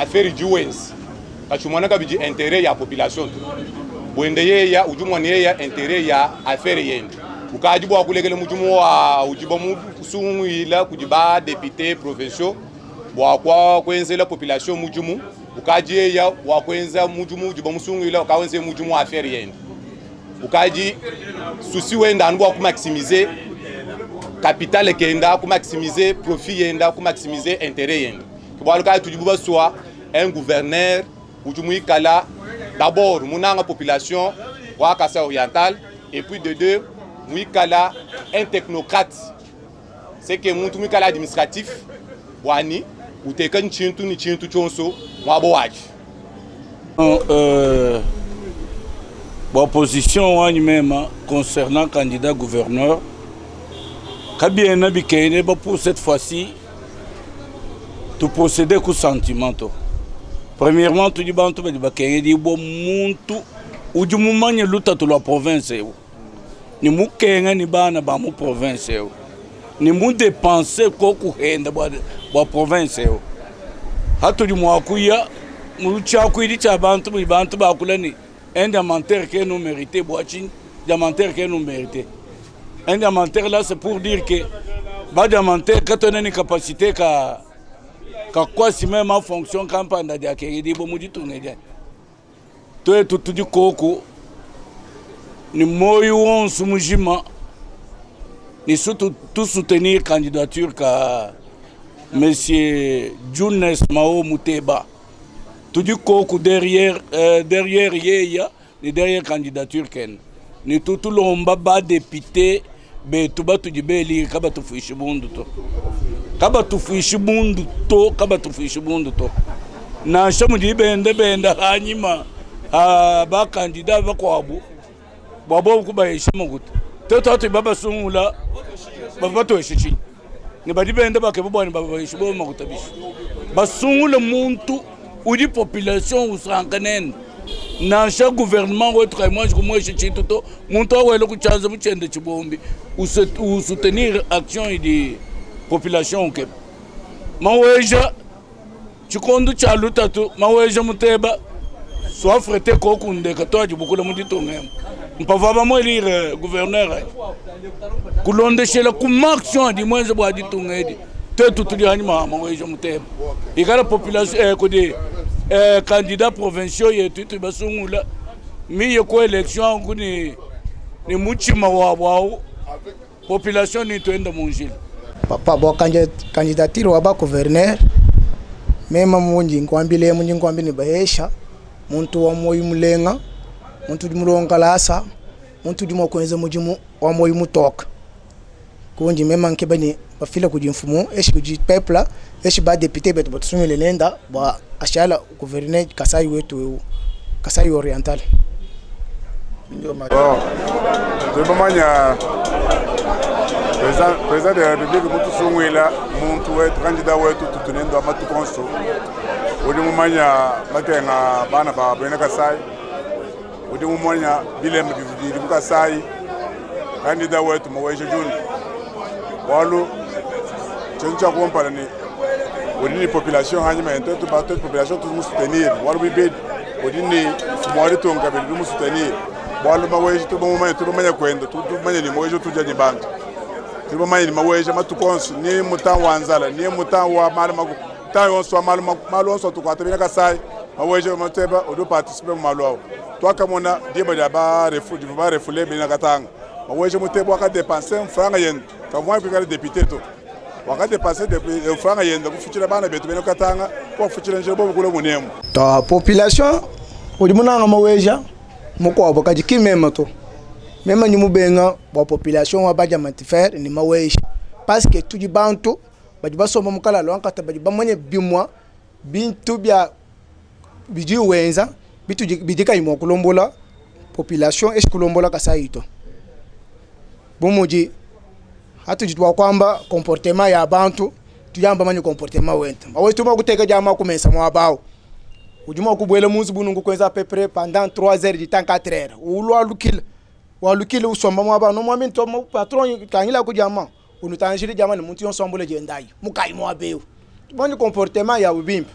faire du wens. Parce que il a intérêt à la population. Il a intérêt à faire rien. Ukaji bwa kulegele mujumu wa ujibomu sungu ila kujiba député profession bwa kwa kwenza la population mujumu ukaji ya wa kwenza mujumu ujibomu sungu ila kawenza mujumu affaire yenda ukaji souci wenda ndwa ku maximiser capital kenda ku maximiser profit yenda ku maximiser intérêt yenda kwa ka tujibuba soit un gouverneur ujumu ikala d'abord munanga population wa Kasaï oriental et puis de deux Mouikala, un technocrate, c'est que mon Mouikala administratif, Wani, ou Tekan Chintu ni Chintu Chonso, Wabouach. Position même concernant le candidat gouverneur, Kabien Bikene, pour cette fois-ci, tout procéder qu'au sentiment. Premièrement, tu dis que tu dis que ou du moment où tu as la province. Ni mukenga ni bana ba mu province yo ni mu dépenser ko ku henda ba province yo hatu di mu akuya mu cha ku di cha bantu ba kulani un diamantaire que nous mérité boachin diamantaire que nous mérité un diamantaire là c'est pour dire que ba diamantaire quand on a une capacité ka quoi si même en fonction campagne da ke di bo mu di tourner Toi tout du koko ni moyo onsu mujima ni surtout tout soutenir candidature ka monsieur Younes Mao Muteba. Tout du koko derrière yeya ni derrière candidature ken. Ni tout lomba ba député be tuba tujibeli kaba tufuishi bundu to. Kaba tufuishi bundu to. Na shamu benda hanyima ba candidat ba kwabu. Babo kuba heshima gutu. Toto baba sungula baba to heshichi. Ni badibenda ba kebo bwana baba heshibo makutabishi. Basungula muntu udi population usankanene. Na chaque gouvernement wetu moi je kumweshe chituto muntu awele kuchaza muchende chibombi ou soutenir action de population ke. Maweja chikondo cha lutatu maweja Muteba soit frete kokunde katoa jibukula mudito ngem. Mpava ba mo lire gouverneur kulonde shela kuma action di mwenze bwa ditungedi tetu tuli hanyuma maweja Muteba igala population kodi candidat provincial yetu basungula miye ko election kuni ni muchima wao population ni toenda munjila papa bo candidature wa ba gouverneur mema munji ngwambile munji ngwambini baesha muntu wa moyo mulenga muntu dimulongalasa muntu dimokwenza mujimu wa moyo mutoka kunji mema nkebani bafila kujimfumu eshi kuji peuple eshi ba député betu batusumile nenda ba ashala gouverneur Kasai wetu Kasai Oriental ndio manya président de la République mutu sungwila muntu wetu candidat wetu tutunendo amatu konso odi mumanya matenga bana ba bena Kasai odi mumanya bilema bivudi mu Kasai candidat wetu Maweja June walu chencha kompala ni odini population hanyuma ento ba toute population tout soutenir walu bibed odini fumwari tonga be mu soutenir walu Maweja to manya kwenda tu manya ni Maweja tu jani bantu tu manya ni Maweja matukonso ni mutan wanzala ni mutan wa malama tayo so malo so to kwatabina Kasai Maweja Muteba odo participer mu malo to akamona dieba da ba refule bina katanga Maweja Muteba aka dépenser franga yen ka moi pe député to waka dépenser de franga yen ko fuchira bana betu bina katanga ko fuchira nje bobo kule munemu ta population odi munanga Maweja muko abokaji kimema to mema nyimu benga ba population wa baja mantifer ni Maweja parce que tuji bantu baji basoma mukala lwanka tabaji bamanye bimwa bintu bya biji wenza bitu bijika imo kulombola population es kulombola Kasaito bomoji hatu jitwa kwamba comportement ya bantu tuyamba manyo comportement wenta awetu makuteka jama kumensa mwabao ujuma kubwele muzi bunungu kweza pepre pendant 3 heures du temps 4 heures ulwa lukile usomba mwabao no mwami to patron kanyila kujama unutanjiri jama ni muntu yonsombola jendai mukai mwabeo manyo comportement ya ubimpi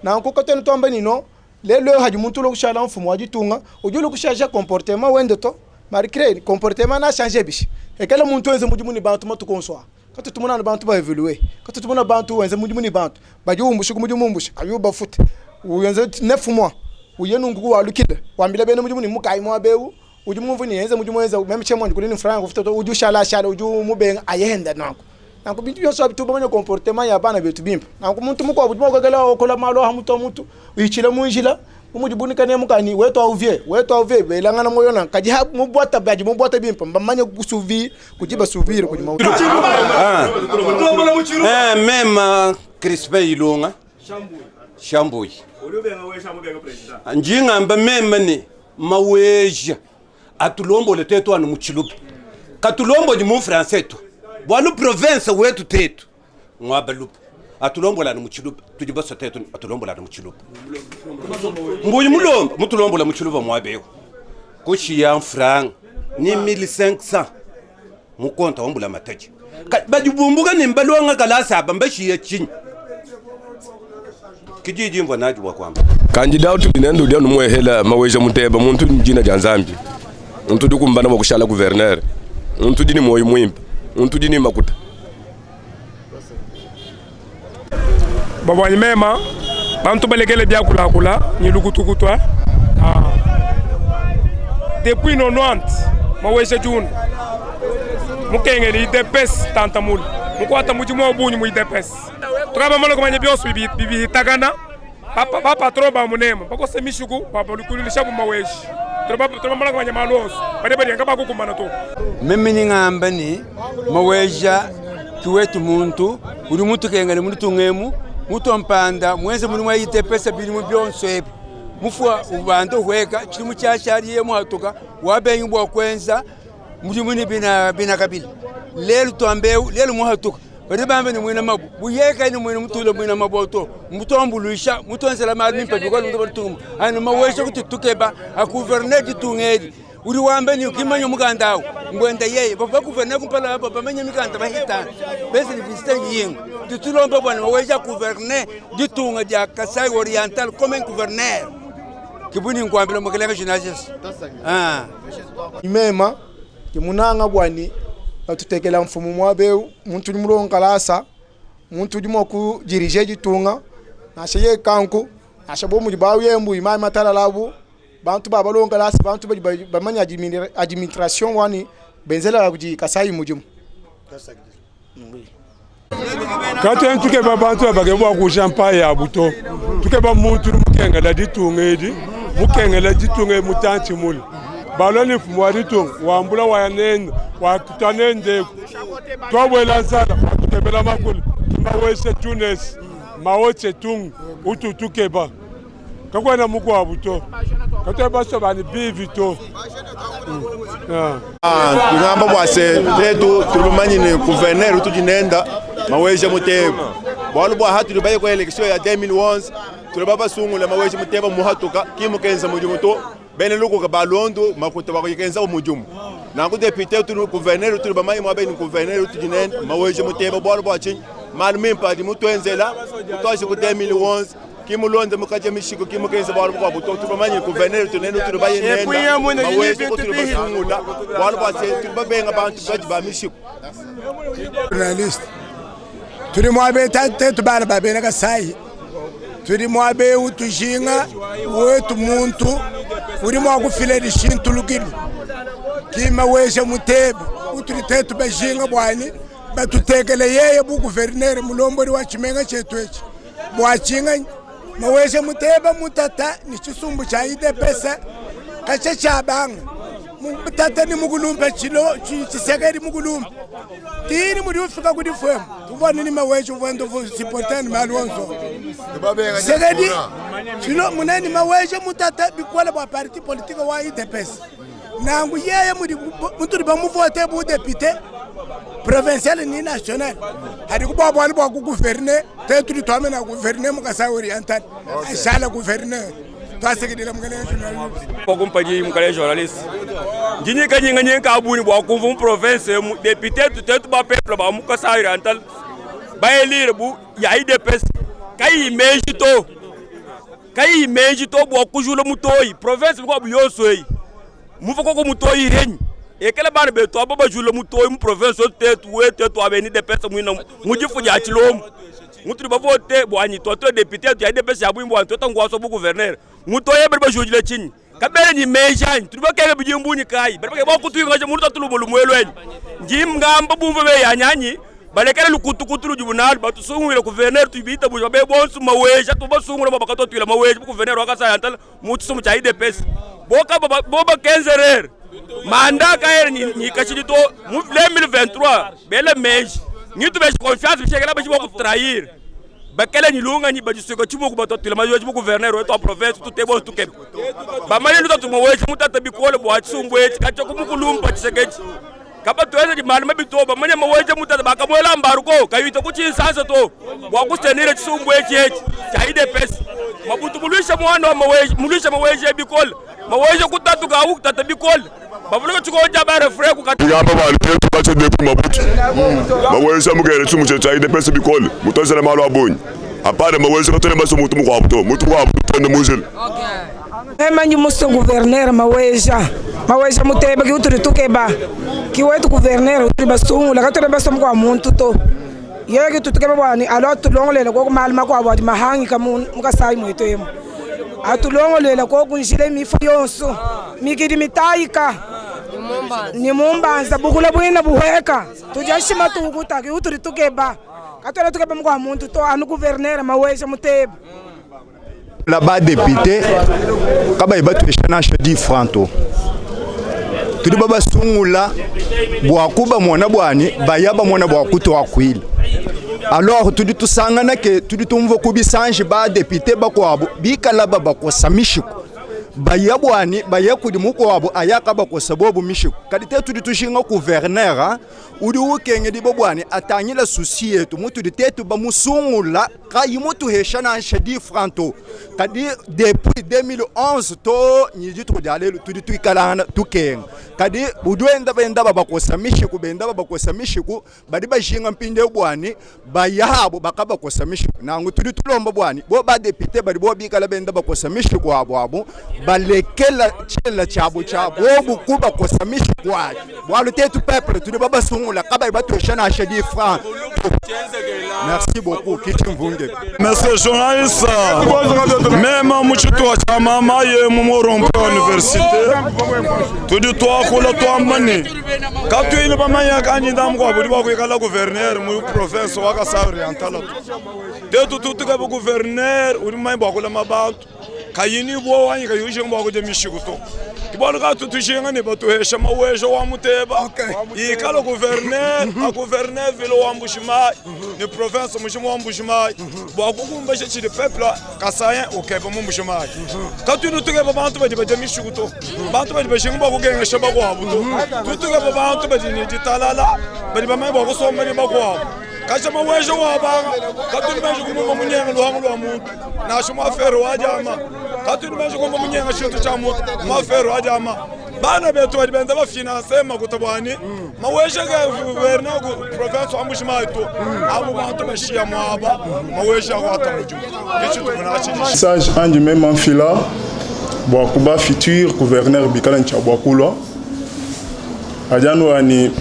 na nkokoteno tombe nino lelo haji muntu lo kushala mfumo wajitunga ujulo kushaja comportement wende to marikre comportement na changer bishi ekala muntu wenze mujimuni bantu matukonsoa kati tumuna bantu ba evoluer kati tumuna bantu wenze mujimuni bantu bajumbushi kumujumumbusha ayuba futi uyenze 9 mois uyenu nguku walukile wambile bene mujimuni mukai mwa beu ujumumvu ni yenze mujumwenza meme chemwa kulini franco futi ujushala shala ujumu ayenda nako nanko bintu byose bituba manya comportement ya bana betu bimpa nanko muntu muko abujuma kagala okola malo hamuto mutu uyichile munjila umujibunika ne mukani wetu auvie belangana moyo na kaji mubwata baji mubwata bimpa mbamanya kusuvi kujiba suviri kujima mema Crispin Ilunga Shambuyi njinga mba mema ni Maweja atulombo le tetu anu muchilupu katulombo ni mu français tu bwalu province wetu tetu ngwabalupu atulombola ni muchilupu tujibaso tetu atulombola ni muchilupu mbuyi mulombo mutulombola muchilupu mwabeo kushi ya franc ni 1500 mukonta wombula mataji bajibumbuka ni mbalonga kalasa bambashi ya chini kijiji mvo naji wa kwamba kandidatu dinendo dia numwehela Maweja Muteba muntu njina janzambi muntu dikumbana mokushala gouverneur muntu dini moyo mwimpa muntu dini makuta babwanyi mema bantu balekele bya kula nyilukutukutwa depuis 90 maweja juna mukengeli idepes tantamul mukwata mujimo bunyu mu idepes tukaba malo kumanye byoso bibi tagana papa troba munema bako semishuku papa likulisha bu maweji troba malo kumanye maloso bade ngaba kukumana to mimi ngamba ni maweja kiwetu muntu uri muntu kengeli muntu ngemu mutu mpanda mwenze muri mwa idepes biri mu byonso ebi mufua ubando hweka chilimu chashariye muhatuka wabenyu bwa kwenza mujimuni bina kabili lelu twambeu lelu muhatuka bari bambe ni mwina mabu buyeka ni mwina mutule mwina maboto mutombuluisha mutonzela mali mpa bikolo mutobatuma ana mawesha kututukeba a gouverneur ditungedi uri wambe ni kimanyo mugandao ngwenda yeye baba gouverneur kumpala baba manya mikanda bahita bese ni visiter yinga ditulomba bwana mawesha gouverneur ditunga dia Kasai Oriental comme gouverneur kibuni ngwambela mukeleka journalist imema kimunanga bwani batutekela mfumu mwabeu muntu mulonkalasa muntu dimo ku dirige ditunga nashaye kanku ashabo mu bawo yembu imama matala labu bantu baba lonkalasa bantu bamanya administration wani benzela kuji Kasai mujimu katen tuke babantu abagebo ku champagne ya buto tuke ba muntu mukengela ditungedi mukengela ditunge mutanti mul baloni fumwari tung wambula wayanene wakutanende twabwela nsala tukebela makulu mawese Tunes mawoche tung ututukeba kakwena mukwa buto kateba sobani bivito ngamba bwase tetu tulimanyi ni gouverneur utujinenda maweja muteba bwalu bwa hatu baye ko election ya 2011 tulibaba sungula maweja muteba muhatuka kimukenza mujumu bene luko ka balondo makuta bakoyenza umujumu nangu deputy tu gouverneur tulibamayi mwabe ni gouverneur utujinenda maweja muteba bwalu bwa chin malumimpa di mutwenzela utwashi ku 2011 kimulonde mukaje mishiko kimukenza bwalu bwa buto tulibamayi gouverneur tunene tulibaye nenda maweja ko tulibasungula bwalu bwa se tulibabenga bantu baji ba mishiko journalist turi mwabe tetu bana babena Kasai turi mwabe utujinga wetu muntu uri mwakufile rishintu lukili kima weshe muteba uturi tetu bajinga bwani batutekele yeye bu gouverneur mulombori wa chimenga chetu echi bwachinga maweshe muteba mutata ni chisumbu cha idepesa kache chabanga mutata ni mugulumpa chilo chisegeri mugulumpa tini muri ufika kudi fwemu tubona ni maweshe uvendo supportani malonzo segedi chilo munani maweshe mutata bikwala bwa parti politique wa idepesa nangu yeye muturi bamuvote bu député provincial ni national hadi kuba bwali bwa ku gouverneur teturi twame na gouverneur mu Kasai Oriental ashala gouverneur twasekidela mukale journalist pokumpaji mukale journalist njinyi kanyinga nyenka abuni bwa kuvu mu province mu député tutetu ba peuple ba mu Kasai Oriental ba elire bu ya IDPS kai imeji to bwa kujula mutoyi province ko bu yosoi mufoko ko mutoyi renyi ekele bana beto ababa jula mutoyi mu province tetu wetetu abeni DPS mwina mujifu ya chilom mutri bavote bwanyi to député ya DPS ya bwimbo anto tangwaso bu gouverneur mutoyi berba jujile chini kabere ni mejani turibakege bijimbuni kai berba ba kutuinga je muruta tulumulu mwelweni njim ngamba bumve be yanyanyi balekele lukutukutu lujubunal batusungwile gouverneur tubita buja be bonsu maweja tubasungula babakato twila maweja bu gouverneur wa Kasai Oriental mutsumu cha IDPS boba kenzerer manda kaer ni kachidito mu 2023 bele meji ni tu beji confiance bishekela beji boku trahir bakele ni lunga ni beji seko chimu ku bato twila maweja bu gouverneur wetu province tutebo tukep bamali ndo tumoweja mutata bikole bwa tsumbwe kacho kumukulumpa chisekechi kaba tuweze malama bitoba manya maweja mutata bakamwela mbaruko kayita kuchinsansa to bwa kustenire chisumbwe chechi cha IDPS mabutu mulisha mwana wa maweja mulisha maweja bikole maweja kutatu ka ukutata bikole bavuga chikoja bare freku ngamba bali petu bache depu mabutu maweja mugere chumu cha IDPS bikole mutozela malo abonyi apare maweja kotele baso mutu mukwa mutu kwa tende muzil emanyi muso gouverneur maweja muteba ki uturi tukeba ki wetu gouverneur uturi basungula katore basom kwa muntu to yeke tutukeba bwani alo tulongolela ko malima kwa bwati mahangi ka mu Kasai mwetemo atulongolela ko kunjile mifu yonso mikidi mitaika ni mumbanza bukula bwina buheka tujashima tukuta ki uturi tukeba katwela tukeba mukwa muntu to anu gouverneur Maweja Muteba là-bas député kaba ibatu eshana shadi franto tuli baba sungula bwakuba mwana bwani bayaba mwana bwakuto wakwila alors tuli tusangana ke tuli tumvo kubisanje ba député bakwabo bikala baba ko samishiko bayabwani bayakudi mukwabo ayaka bako sabobu mishiko kadite tuli tushinga gouverneur udi ukenge di bobwani atanyila souci yetu mutu ditetu bamusungula kayimutu heshana shadi franto kadi depuis 2011 to nyiji tudalelo tudi tuikalana tukenga kadi udwenda benda babakosamishiku benda babakosamishiku badi bashinga mpinde bwani bayabo bakaba kosamishiku nangu tudi tulomba bwani bo ba député badi bo bikala benda bakosamishiku abo balekela chela chabo bo kuba kosamishiku bwalo tetu peuple tudi baba la kaba ibatu shana ashadi franc. Merci beaucoup Kichimvunge. Monsieur journaliste, même muchitu wa chama maye mumorompo université. Tudi to akula to amani. Katu ile bamanya kanyinda mko abudi bakwikala gouverneur mu province wa Kasai Oriental. Detu tutuka bu gouverneur uri mayimba akula mabantu. Kayini bo wanyi kayuje mbo akuje mishikuto. Kibalo ka tutushinga ne batuhesha Maweja wa Muteba. Ikala gouverneur, a gouverneur vilo wa Mbushimai, ni province Mbushimai wa Mbushimai. Bo akukumba chez le peuple Kasayen okeba mu Mbushimai. Katu nutuke babantu badi bajamishukuto. Bantu badi bashinga bakugenga shaba kwa abuto. Tutuke babantu badi ni jitalala, badi bamai bakusoma ni bakwa. Kasha Maweja wa banga, katu nimeje kumba munyenga luhangu lwa muntu. Na shuma afero wajama. Katu nimeje kumba munyenga shintu cha muntu. Mafero wajama. Bana betu wajibenda bafinanse makutabwani. Maweja ga gouverneur province wa Mbushimai to. Abo bantu bashia mwaba. Maweja wa tamuju. Kichi tukunachi. Message andi même en fila. Bwakuba futur gouverneur Bikala Nchabwakula. Ajano ani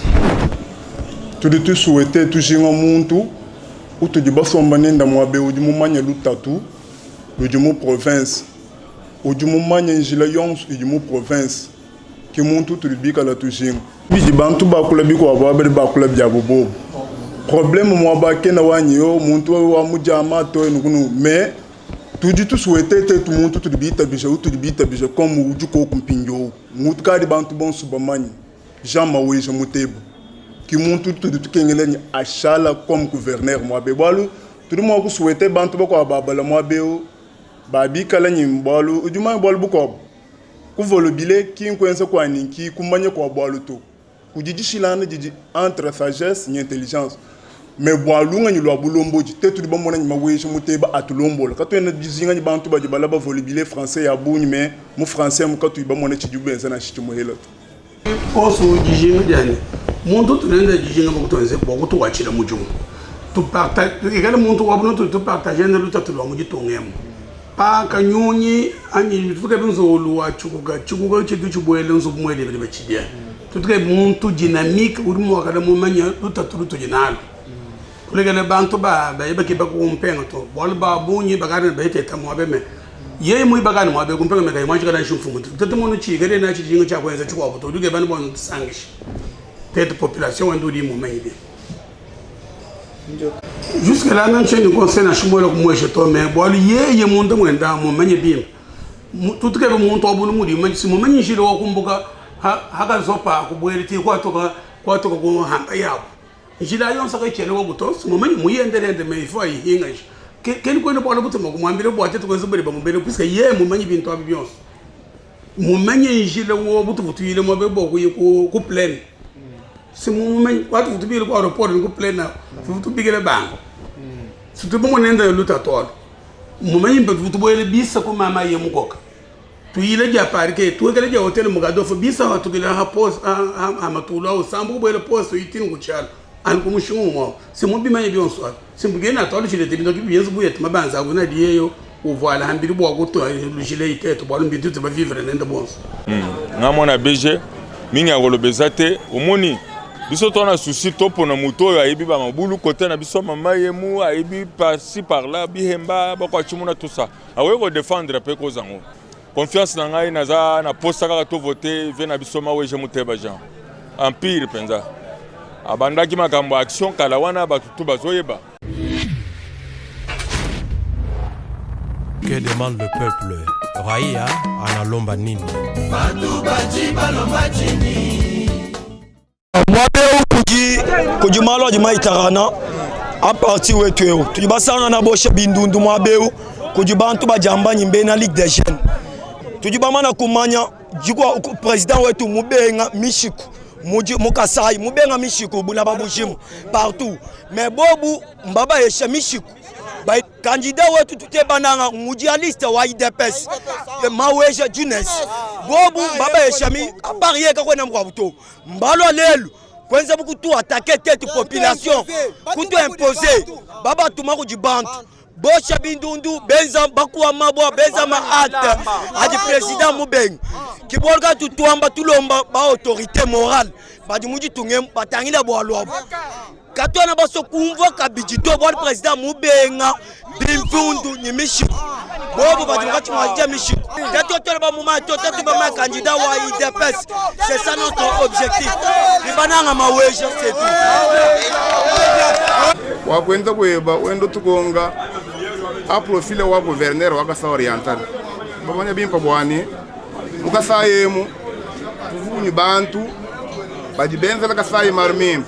tu souhaiter toujours un muntu ou tu dis basomba nenda mwabe ujumu manya lutatu ujumu province ujumu manya njila yons ujumu province ki muntu tu bika la tujinga biji bantu bakula biko ababere bakula byabobo problème mwaba kena wanyo muntu wa mujama to ngunu mais tu dis tu souhaiter te tu muntu tu bita bija ou tu bita bija comme ujuko kumpinjo mutu kadi bantu bon subamani Jean Maweja Muteba qui montre tout kengele achala comme gouverneur Mwabe Balu tout le monde souhaitait bantu bako ababala Mwabe babi kala nyimbalu ujuma balu buko ku volobile ki nkwense kwa ninki kumanye kwa balu to kujiji shilana jiji entre sagesse et intelligence mais balu ngani lo bulombo ji tetu di bamona ni Maweja Muteba atulombo ka to ena jizinga ni bantu ba jibala ba volobile français ya bunyi mais mu français mu ka tu bamona ci jubenza na ci muhelo oso jiji ngani muntu tunenda jijinga bokutonze bokutu wachira mujumu tu partage igala muntu wabuno tu partager na luta tulwa mujitongemo pa kanyunyi anyi tuke benzo wa chukuga chidu chibwele nzo bumwele bele bachidia tuke muntu dynamique uri mu wakala mu manya luta tulutu jinalo kulegele bantu ba yebake bakumpenga to bol ba bunyi bagana bahete tamwabe me ye mu bagana mwabe kumpenga me kay mwanjika na shumfu muntu tetemono chi gele na chijinga cha kwenza chukwa buto duke bana bon sangish cette population est d'où mon maïdé. Jusque là, même si nous concernons à Chumolo comme moi je tombe, mais bon, il y a mon demande dans mon maïdé bien. Tout ce que mon toit boulot me dit, mais si mon maïdé je le vois comme boka, haga zopa, comme boire ti quoi to comme hampaya. Je l'ai eu en sac chez le botos, mon maïdé mouillé derrière de mes fois il y a quel coin de bois le bouton, moi je le bois, tu connais pas mon bébé, puisque hier mon maïdé bien toi bien. Mon maïdé je le vois bouton, tu il est mauvais beaucoup, il est plein. C'est mon moment, quand vous devez le voir au port, vous plein là, vous devez le banc. C'est tout le monde est dans le lutatoire. Moment où vous voyez le bis comme maman et mon coq. Puis il est déjà parqué, tout est déjà au hôtel Mogado, faut bis à tout le rapport à Matula, au Sambo, le poste, il tient au chal. En commission, c'est mon biman et bien soir. C'est pour gagner à toi, je l'ai dit, donc bien vous êtes ma bande, ça vous a dit, ou voilà, un billet pour le gilet était, pour le billet de vivre en Inde. Namona BG, Minga Golobezate, Omoni. biso tona souci topo na moto oyo ayebi ba mabulu côté na biso mama yemu ayebi par-ci par-là bihemba bakwa chimuna tout ça awe ko défendre pe ko zango confiance na ngai naza na posta kaka to voter ve na biso maweja muteba Jean empire penza abandaki makambo action kala wana batutu bazoyeba. Que demande le peuple? Raia analomba nini? Kujimalo ajimaitarana a partir wetu tujibasanga na bosha bindundu mwabeu kujibantu bajamba nyimbe na Ligue des Jeunes tujibamana kumanya jiko président wetu mubenga mishiku mukasai mubenga mishiku buna babujimu partout mais bobu mbaba yesha mishiku ba candidat wetu tutebananga mudialiste wa IDPS maweja Junes bobu mbaba yesha mi aparieka kwena mwabuto mbalo lelu kwenza bukutu attaquer tête population kutu imposer baba tumaku jibantu bosha bindundu benza bakuwa mabwa benza maate adi président mubeng kibolga tutuamba tulomba ba autorité morale badi muji tungem batangila bwalwa katona baso kumva kabijito bwa président mubenga bimfundu nyimishi bobo badi ngati mwaje mishi tato tola ba muma toto ba ma candidat wa IDPS c'est ça notre objectif libananga maweja c'est tout wakwenda kweba wendo tukonga a profile wa gouverneur wa Kasa Oriental babanya bimpa bwani mukasayemu tuvuni bantu bajibenza la Kasai marmim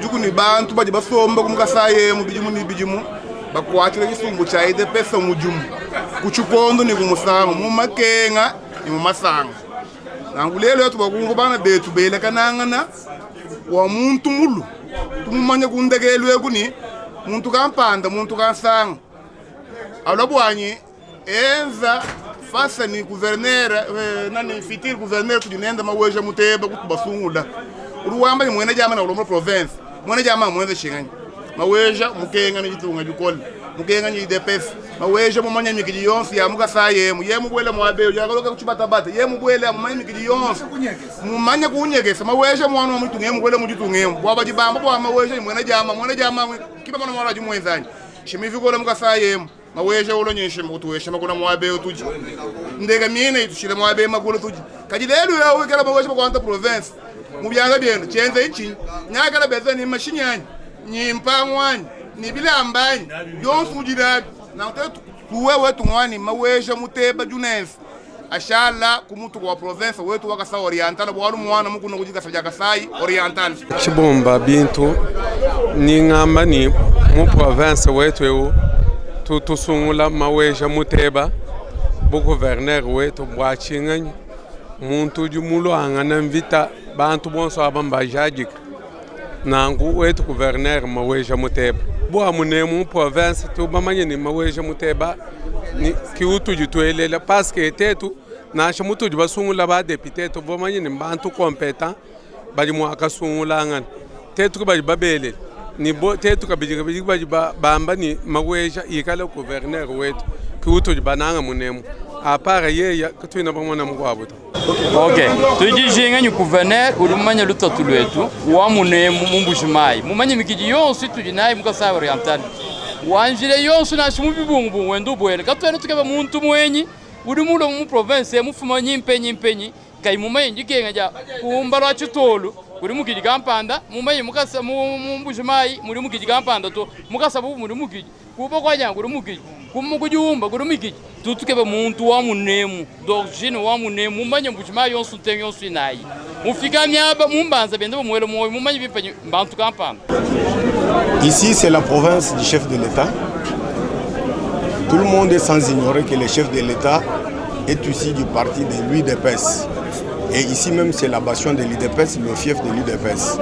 juku ni bantu baji basomba kumukasayemu bijimu bakwatira kisumbu cha IDPS mujumu kuchukondo ni kumusango mumakenga ni mumasango nangulelo yetu bakungu bana betu belekanangana wa muntu mulu tumumanya kundegelwe kuni muntu kampanda muntu kansanga alobwanyi enza fasa ni gouverneur nani fitir gouverneur tudinenda maweja muteba kutubasungula uruwamba ni mwene jama na ulombo province mwene jama mwene shinganya maweja mukenga ni jitunga jukoli mukenga ni IDPS maweja mumanya mikiji yonsi ya mukasayemu yemu bwele mwabe yakaloka kuchibatabata yemu bwele mumanya mikiji yonsi mumanya kunyegesa maweja mwana mutunga yemu bwele mujitungemu bwaba jibamba bwa maweja mwene jama kiba mwana mwala jumwenzanyi shimivikola mukasayemu maweja ulonyeshe mutuweshe makuna mwabe utuji ndega miene itushire mwabe makulu tuji kajilelu yawe kala maweja kwanta province mubyanga byendo chenze ichi nyakala bezani mashinyani nyimpangwani nibilambanyi yonsu mujirabi na tuwewe tungwani maweja muteba Junes ashala kumutu kwa province wetu wa Kasa Oriental bwalu mwana mukuna kujika saja Kasai Oriental chibomba bintu ni ngamba ni mu province wetu tusungula maweja muteba bu gouverneur wetu bwachinganya muntu jumulo angana mvita bantu bonso abamba jajik nangu wetu gouverneur maweja muteba bwa munemu province tu bamanye ni maweja muteba ni kiutu jitwelela parce que tetu na shamutu basungula ba député to bamanye ni bantu compétent bali mu akasungula ngana tetu ba babele ni bo tetu kabiji bamba ni maweja ikala gouverneur wetu kiutu bananga munemu apara yeya katwina bamona mugwabuta okay tujijinga ni gouverneur urumanya lutatu lwetu wa munemu mumbushimai mumanye mikiji yonse tujinayi mukasa Oriental wanjire yonse na shimubibungu wendo bwele katwena tukeba muntu mwenyi uri mulo mu province mufuma nyimpenyi kai mumanye ngikenga ja kumbara chitolu uri mukiji kampanda mumanye mukasa mumbushimai muri mukiji kampanda to mukasa bu muri mukiji kuba kwanya uri mukiji kumukujumba uri mukiji tutukeba muntu wa munemu d'origine wa munemu mumanye mbushima yonse tenyo sinayi mufika myaba mumbanza bende bamwele moyo mumanye bipenye bantu kampanda. Ici c'est la province du chef de l'État. Tout le monde est sans ignorer que le chef de l'État est issu du parti de l'UDPS. Et ici même c'est la bastion de l'UDPS, le fief de l'UDPS.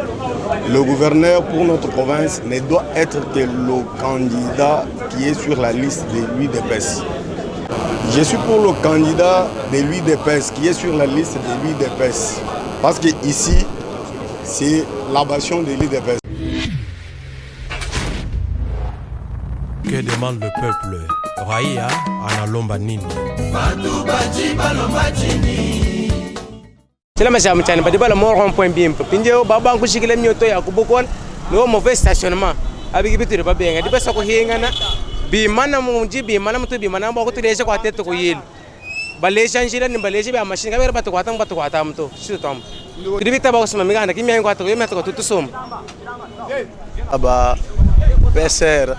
Le gouverneur pour notre province ne doit être que le candidat qui est sur la liste de l'UDPS. Je suis pour le candidat de l'UDPS qui est sur la liste de l'UDPS. Parce que ici, c'est la bastion de l'UDPS. Que demande le peuple? Raia analomba nini? tela majam chani ba dibala mo rond-point bien pinde o baba ku shikile mioto ya kubukon no mauvais stationnement abigi bitire ba benga dibasa ko hingana bi mana munji bi mana mutu bi mana ba ko tulesha ko ateto ko yil balesha njira ni balesha ba machine kabera batu kwata mto sitom dibita ba ko sima migana kimi yango ato yema to tutusum aba PCR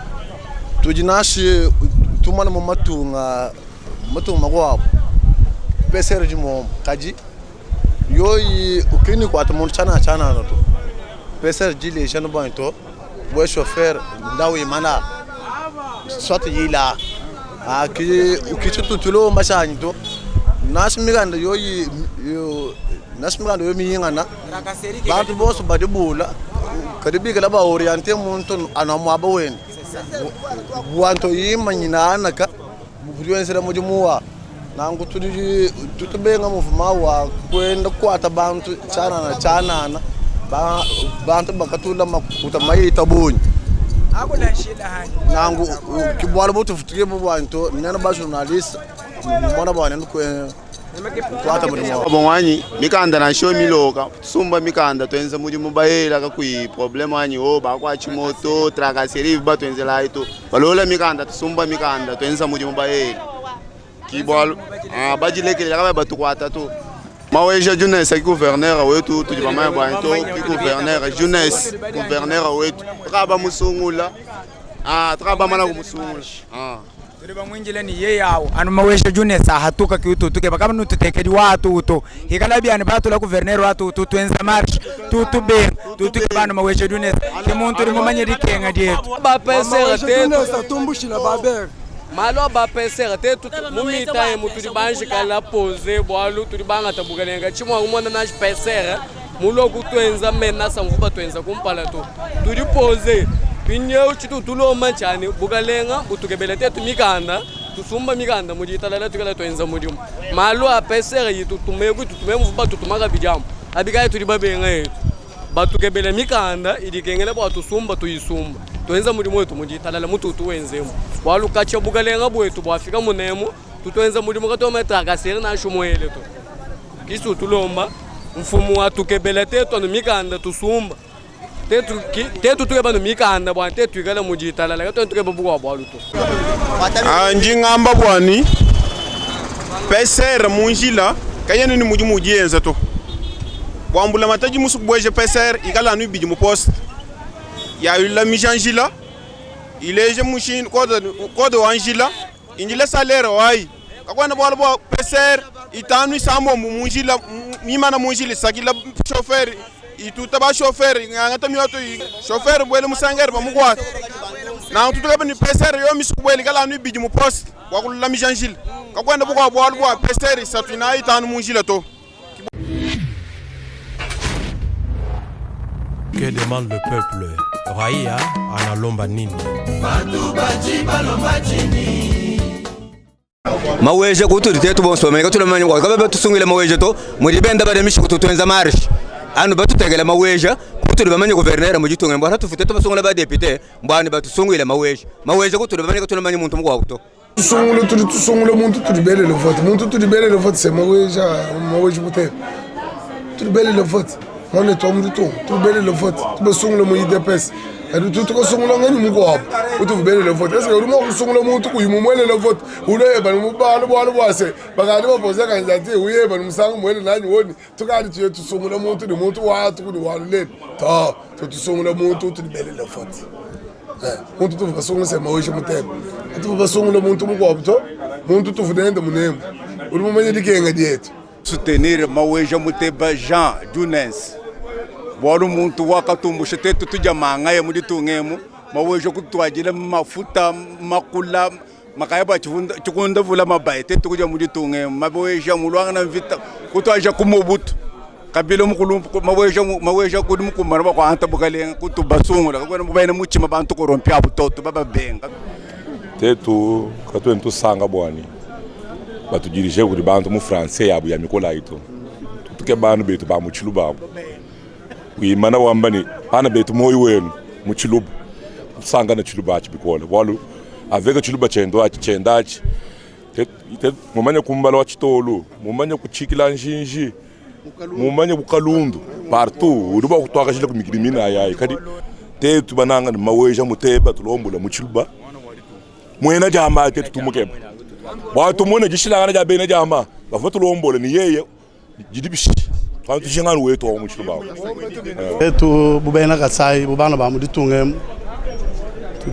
tujinashi tumana mo matunga kwa PCR jimo kaji yoyi ukini kwa to chana no to PCR jile jano bonto bo chauffeur ndawi mana soit yila aki ukitu tutulo mashanyi to nasmiganda yoyi nasmiganda yomi yingana bantu boso badibula kadibi kala ba oriente muntu anamwaba wen wanto yimanyina anaka buriwensera mujimuwa nangu tutubenga muvuma wa kwenda kwata bantu chanana bantu bakatula makuta mayita bunyi akula shida hani nangu kibwala butu futike bwanto nena ba journalist mona bwana kwata mujimuwa bongwanyi mikanda na show miloka sumba mikanda twenza mujimu bayela ka kui problem anyi o ba kwa chimoto tracasserie ba twenza laito balola mikanda sumba mikanda twenza mujimu bayela kibwala bajilekele ka ba tukwata to maweja jeunesse ki gouverneur wetu tujibama bwanto ki gouverneur jeunesse gouverneur wetu traba musungula traba mana kumusungula turiba mwinjile ni yeye yao anu mawesha junesa hatuka kiutu tuke bakaba nututekedi watu uto hikalabi ani batu la gouverneur watu uto twenza march tutu ben tuke banu mawesha junesa ke muntu ri mumanye dikenga dietu ba PCR junesa tumbushila baber malo ba PCR tetu mumita ye mutu dibanje kala pose bwalu tudibanga tabugalenga chimwa umona na PCR mulo kutwenza mena samvuba twenza kumpala to tudi pose pinyo chitu tulo manchani bugalenga utukebele tetu mikanda tusumba mikanda mujitalala tukala twenza mudium malo a PCR yitu tumeku tutumemu vuba tutumaga bijamu abigaye tudibabenga yetu batukebele mikanda idikengele bwa tusumba tuyisumba twenza mudimu wetu mujitalala mutu tuwenzemu walu kacha bugalenga bwetu bwafika munemu tutwenza mudimu katoma tracasserie na shumwele to kisu tulomba mfumu watukebele tetu anu mikanda tusumba tetu tukeba no mikanda bwa tetu ikala mujitalala kato tukeba bugwa bwalu to njingamba bwani PCR munjila kayene ni mujimu ujienza to kwambula mataji musubweje PCR ikala nu biji mu poste ya la mijanjila ileje mushin code wanjila injila salaire wai kakwana bwala bwa PCR itanu sambo munjila mimana munjila sakila chauffeur ituta ba chauffeur ngata mioto chauffeur bwele musangere bamugwa na tutuka ni PCR yo misubwele kala nu biji mu poste wakula mijanjila kakwana bwala bwa PCR satuna itanu munjila to. Que demande le peuple? Raia analomba nini? Maweje kuturite tu bonso meka tulamanya kwa kaba tusungile maweje to mudibenda bade mishi kututwenza marsh anu batutegela maweje kuturi bamanye gouverneur mujitunga mbara tufite to basungula ba député mbani batusungile maweje kuturi bamanye tulamanya muntu mugwa kuto tusungule muntu tudibele le vote muntu tudibele le vote c'est maweje kute tudibele le vote on est tombé tout belle le vote tu peux sonner le mot IDPS et tout que sonner ngani mugwa tu belle le vote est-ce que rumo sonner le mot tu yumwele le vote ule ba mubalo bwalo bwase bakandi bapoza kanjati uye ba musangu mwele nani woni tukadi tu sonner le mot de mot wa tu ku walule ta tu sonner le mot tu belle le vote muntu tu va sonner c'est maweje mutembe tu va sonner le mot mugwa to muntu tu fudende munemu uri mumanye dikenga dietu soutenir maweje muteba Jean Jones bwalo muntu wakatumbusha tetu tujamanga ye muri tungemu maweje kutwagire mafuta makula makayaba chikunda vula mabaye tetu kuja muri tungemu maweje mulwanga na vita kutwaje kumubutu kabilo mukulu maweje kudimu kumara kwa anta bugalenga kutubasungula kwena mubayina muchima bantu korompya butoto baba benga tetu katwentu sanga bwani batudirige kuri bantu mu français yabu ya mikola ito tuke banu betu ba mu chiluba uyimana wambani ana betu moyo wenu mu chiluba sanga na chiluba chibikola walu aveka chiluba chendo chendachi te mumanya kumbala wa chitolo mumanya kuchikila njinji mumanya bukalundu partout uduba kutwaka shile kumikrimina ayayi kadi te tubananga maweja muteba tulombola muchilba mwena jama te tutumukeba watu mona jishila ngana jabe na jama bafa tulombola ni yeye jidibishi twantu jingana wetu wa muchilba etu bubena katsai bubana ba muditungem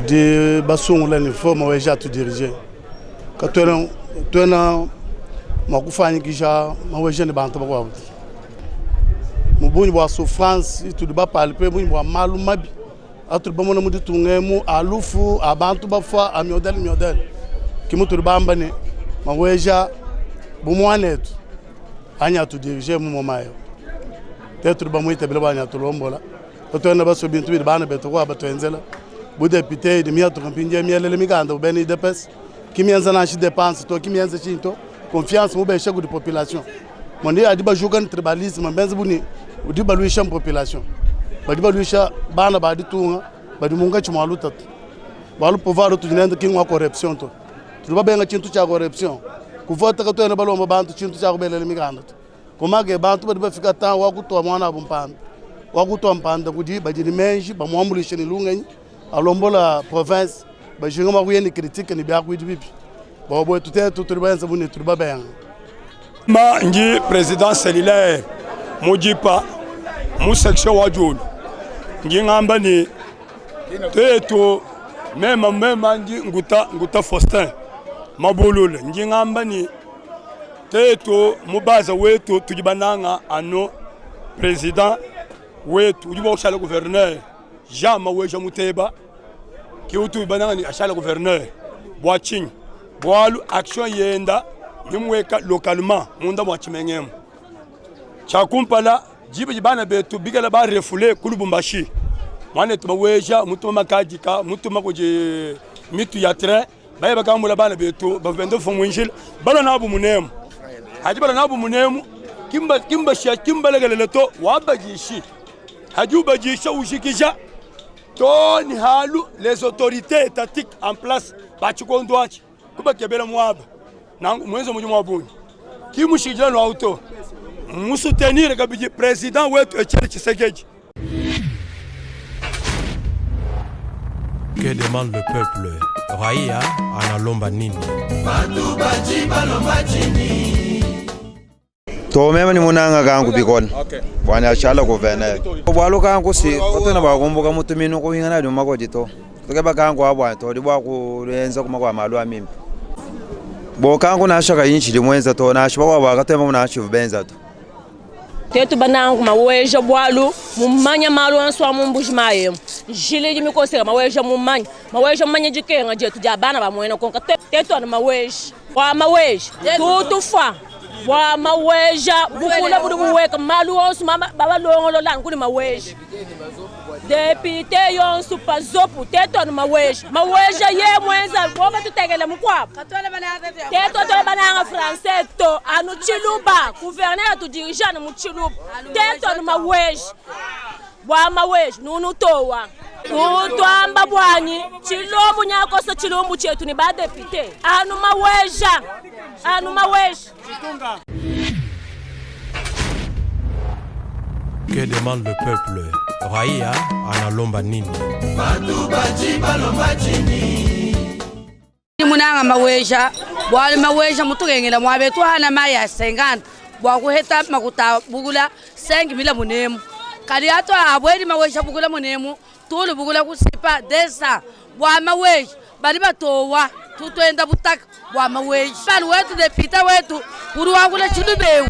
de basungula ni forma weja tu diriger katwena makufanyikisha maweja ni bantu bakwa mubunyi bwa souffrance itu ba palpe bunyi bwa malu mabi atu bamona muditungemu alufu abantu bafa amiodel kimutu bamba ni maweja bumwanetu anya tu diriger mu momayo tetu bamuite bile banya tulombola totona baso bintu bi bana beto kwa batwenzela bu député de miato kampinje miele miganda beni depes kimianza na shi dépense to kimianza chinto confiance mu be chego de population mondi adiba jogan tribalisme benza buni udiba luisha population badiba luisha bana badi tunga badi munga chimwalu tatu balu pouvoir tu dinenda kingwa corruption to tuba benga chintu cha corruption ku vote ka to na balomba bantu chintu cha kubele miganda komage bantu badiba fika tan wa kutoa mwana bumpanda wa kutoa mpanda kudi bajini menji bamwambulisha ni lunga alombola province bajinga makuyeni critique ni bya kwidi bibi bobo tutetu tulibanza buni tulibabenga ma nji président cellulaire mujipa mu section wajulu nji ngamba ni tetu mema nji nguta Faustin mabulule nji ngamba ni tetu mubaza wetu tujibananga ano président wetu ujiba ushala gouverneur Jean Weja Muteba ki utu bananga ni ashala gouverneur Boaching boalu action yenda nimweka localement munda mwa chimengem chakumpala jibe bana betu bigala ba refoulé kulubumbashi mwane tumaweja mutuma makajika mutuma koje mitu ya train baye bakamula bana betu ba vendo fo mwinjil bala nabu munemu haji bala nabu munemu kimba legele to wabajishi hajuba jisha ushikisha Toni halu les autorités étatiques en place bachikondwachi kuba kebela mwaba na mwenzo mujuma wabuni kimushijana no auto musutenir kabiji président wetu Etienne Tshisekedi. Que demande le peuple? Raia analomba nini? To mema ni munanga kangu bikol bwana shala gouverneur bwalo kangu si kotona bakumbuka mutumino ko ingana duma ko dito toke bakangu abwa to dibwa ku lenza kuma kwa malu amimi bo kangu na shaka yinchi limwenza to na shaba ba katema na shivu benza to tetu banangu maweja bwalo mumanya malu answa mumbujimaye jile jimi ko sera maweja mumanya jikenga jetu jabana ba mwena konka tetu ana maweja wa maweja tutu fa wa maweja bukula budu buweka malu onsu baba longolo lan kuni maweja député yonsu pazopu teto na maweja ye mwenza boba tutegele mukwapo teto to bananga français to anu chiluba gouverneur tu dirigeant mu chiluba teto na maweja wa maweja nunu towa utwamba bwanyi chilombu nyakosa chilombu chetu ni ba député anu maweja Que demande le peuple? Raia analomba nini? Munanga maweja bwali maweja mutugengela mwabetu hana maya 50 bwa kuheta makuta bugula 5 bila munemu kali ato abweni maweja bugula munemu tulu bugula kusipa desa bwa maweja bali batowa tutwenda butaka bwa maweja bali wetu deputy wetu kuru wagula chilubeu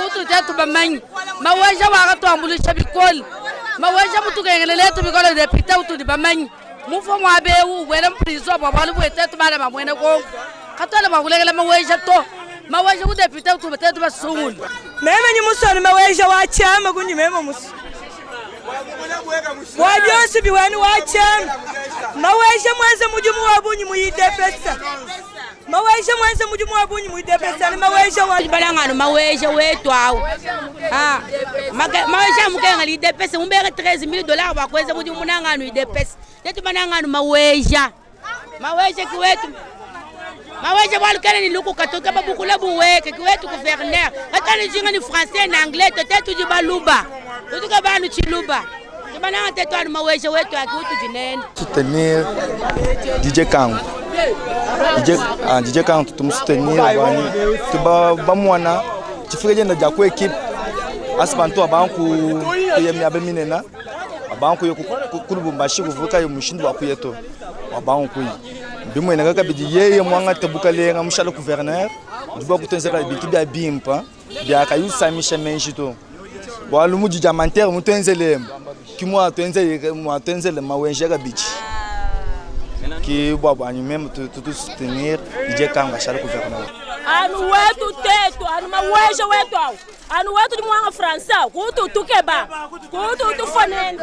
kutu tetu bamanyi maweja wagatwambulisha bikoli maweja mutugengela letu bikoli deputy utu bamanyi mufo mwabeu wele mprizo bwabali bwetetu bana bamwene ko katole bakulegela maweja to maweja ku deputy utu betetu basungula meme ni musoni maweja wa chama kunyi meme musu wabyosi biwani wa chama maweja mwanze mujumu wabunyi muyidepesa maweja mwanze mujumu wabunyi muyidepesa ni maweja wa balangano maweja wetu au maweja mukenga lidepesa mumbere $13,000 bakweza mujumu nangano idepesa tetu banangano maweja kiwetu maweja bwalu kele ni luku katoka babukula buweke kiwetu gouverneur katani jinga ni français na anglais tetu jibaluba tutuka banu chiluba kibana tetu anu maweja wetu akiutu jinene soutenir DJ Kangu DJ Kangu tumsoutenir bani tuba mwana chifike na jako equipe asibantu abanku yemi abeminena abanku yokulubumbashi kuvuka yo mushindu wakuyeto abanku bimwe na kaka bidi yeye mwanga tabuka lenga mushala gouverneur ndiba kutenzeka bikibya bimpa bya kayusa mishemenjito bwalu muji diamantaire mutenzele kimwa tenzele mawenjega bichi ki bwa même tout soutenir DJ Kangu shala gouverneur anu wetu tetu anu maweja wetu anu wetu di mwanga français kutu tukeba kutu tufonene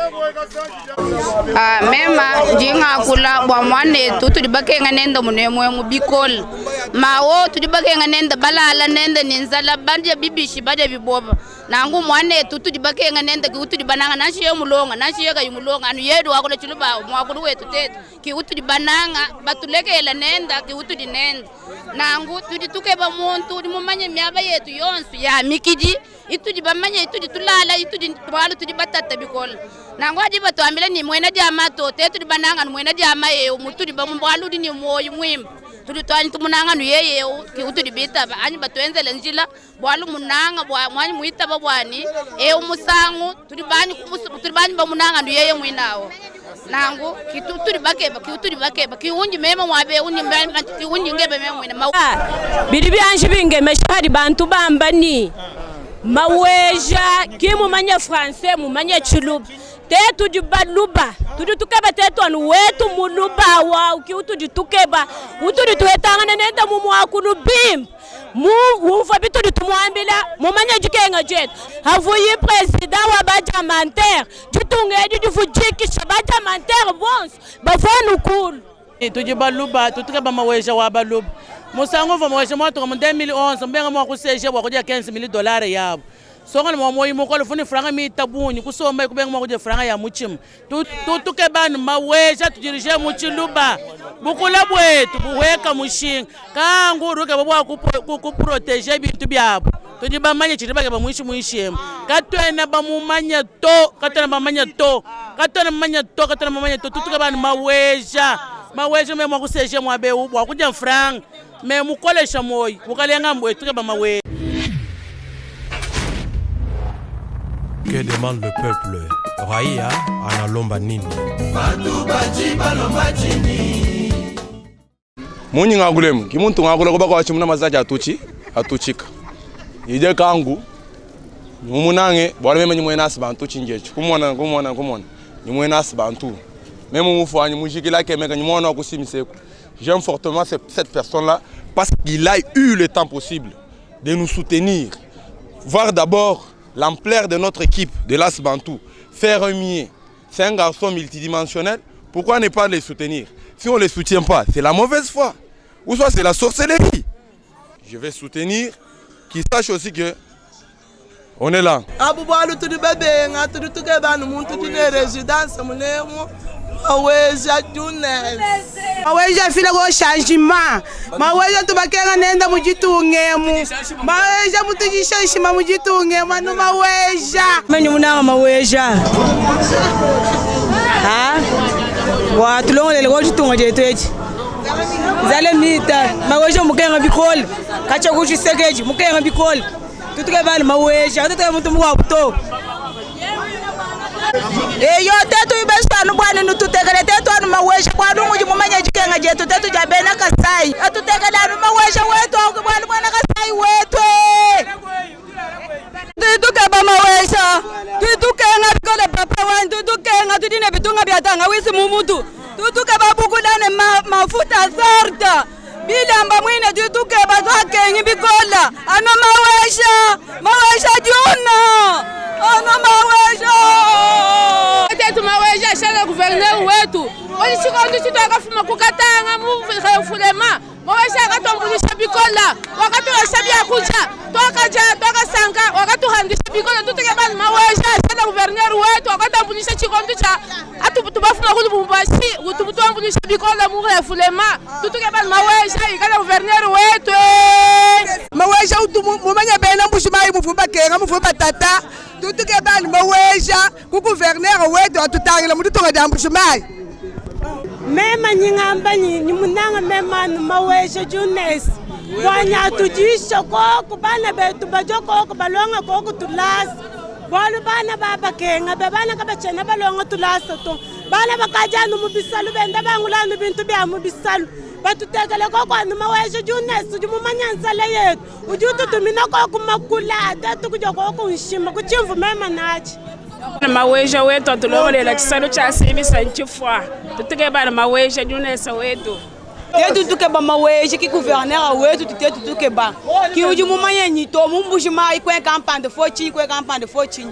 mema jinga kula bwa mwane tutu di bakenga nenda munemwe mu bikol mawo tu di bakenga nenda balala nenda ninzala bandi bibishi bade biboba nangu mwane tutu di bakenga nenda ki utu di bananga nashiye mulonga nashiye ga yumulonga anu yedu akula chuluba mwakulu wetu tetu ki utu di bananga batulekela nenda ki utu di nenda nangu tudi tukeba muntu di mumanye myaba yetu yonsu ya mikiji itudi bamanye itudi tulala itudi twalu tudi batata bikola nangu adi batwambile ni mwena jama to tetu di bananga mwena jama ye mutudi bamwalu di ni moyo mwimba tudi twani tumunanga nu yeye ki utudi bitaba anyi batwenzele njila bwalu munanga bwa mwani muitaba bwani musangu tudi bani bamunanga nu yeye mwinawo nangu kituturi bakeba kiunji mema mwabe unyi mbani kiunji ngebe mema mwina biri byanje bingemesha hari bantu bambani maweja kimu manya français mu manya chuluba tetu di baluba tudu tukeba tetu anu wetu muluba wa kiutu di tukeba utu tuhetanga nenda mu mwakulu bim mu ufa bitu di tumwambila mu manya jikenga jet havuyi president wa badiamantaire ditungedi di fujiki shabadiamantaire bons bafanu kulu tuji baluba tutukeba maweja wa baluba musango va maweja mwa to mu 2011 mbenga mwa kuseje wa kuja $15,000 yabo songana mwa mo ko lufuni franga mi tabuni kusoma kubenga mwa kuja franga ya muchim tutuke banu maweja tujirije muchiluba bukula bwetu buweka mushinga kangu ruke babwa ku proteger bintu byabo tujiba manye chiriba ke bamuishi muishema katwena bamumanya to katwena bamanya to katwena manya to tutuke banu maweja mema kuseje mwabe wa kuja franga me mukolesha moyo bukalenga mbwe tuke bamawe. Que demande le peuple? Raia analomba nini? Munyi ngagulemu kimuntu ngagula kuba kwa chimuna mazaja atuchika ije Kangu mumunange bwala meme nyimwe nasi bantu chinjecho kumona nyimwe nasi bantu même mufanye mujikila kemeka nyimona kusimiseko. J'aime fortement cette personne-là parce qu'il a eu le temps possible de nous soutenir, voir d'abord l'ampleur de notre équipe de l'As Bantou, faire un mier. C'est un garçon multidimensionnel, pourquoi ne pas les soutenir? Si on ne les soutient pas, c'est la mauvaise foi, ou soit c'est la sorcellerie. Je vais soutenir, qu'ils sachent aussi que on est là. Maweja fila go changement maweja tubakenga nenda mujitungemu maweja mutujishashima mujitungemu anu maweja menyu munanga maweja wa tulongolele go jitunga jeteji zale mita maweja mukenga bikol kacha kuchisekeji mukenga bikol tutuke bali maweja tutuke muntu mwa buto yo tetu ibesanu bwana nututekele tetu anu maweja kwanu muji mumanya jikenga jetu tetu jabena kasai atutekele anu maweja wetu au bwana kasai wetu tutuke maweja tutukenga bikole papa wan tutukenga tudine bitunga byatanga wisi mumutu tutuke babukulane mafuta sarta bilamba mwine tutuke bazakengi bikola anu maweja juna anu maweja tetu maweja shaka gouverneur wetu oli chikondi chitoka fuma kukatanga mu fulema maweja akatongulisha bikola wakati washabia kuja toka sanga wakati tutandisha bikola tutekebana maweja sana gouverneur wetu akatambulisha chikondo cha atubafuna kulubumbashi utubutambulisha bikola murefulema tutekebana maweja ikala gouverneur wetu maweja mumanya bena mbushimai mufumba kenga mufumba tata tutekebana maweja ku gouverneur wetu atutangila mututonga dambushimai mema nyingamba ni munanga mema maweja Junes wanya tujisho koko bana betu bajoko balonga koko tulas balu bana baba kenga bana kabachena balonga tulas to bana bakajana mubisalu benda bangulana bintu bya mubisalu batutegele koko anu maweja Junes ujumanyanza leyetu ujutu tumina koko makula tatu kuja koko nshima kuchimvu mema nachi maweja wetu atulobolela chisalo cha simisa nchifwa tutike bana maweja Junes wetu tetu tukeba maweja ki gouverneur wetu tetu tukeba ki ujumu manyenyi to mumbushi mai kwe campagne fochi kwe campagne fochi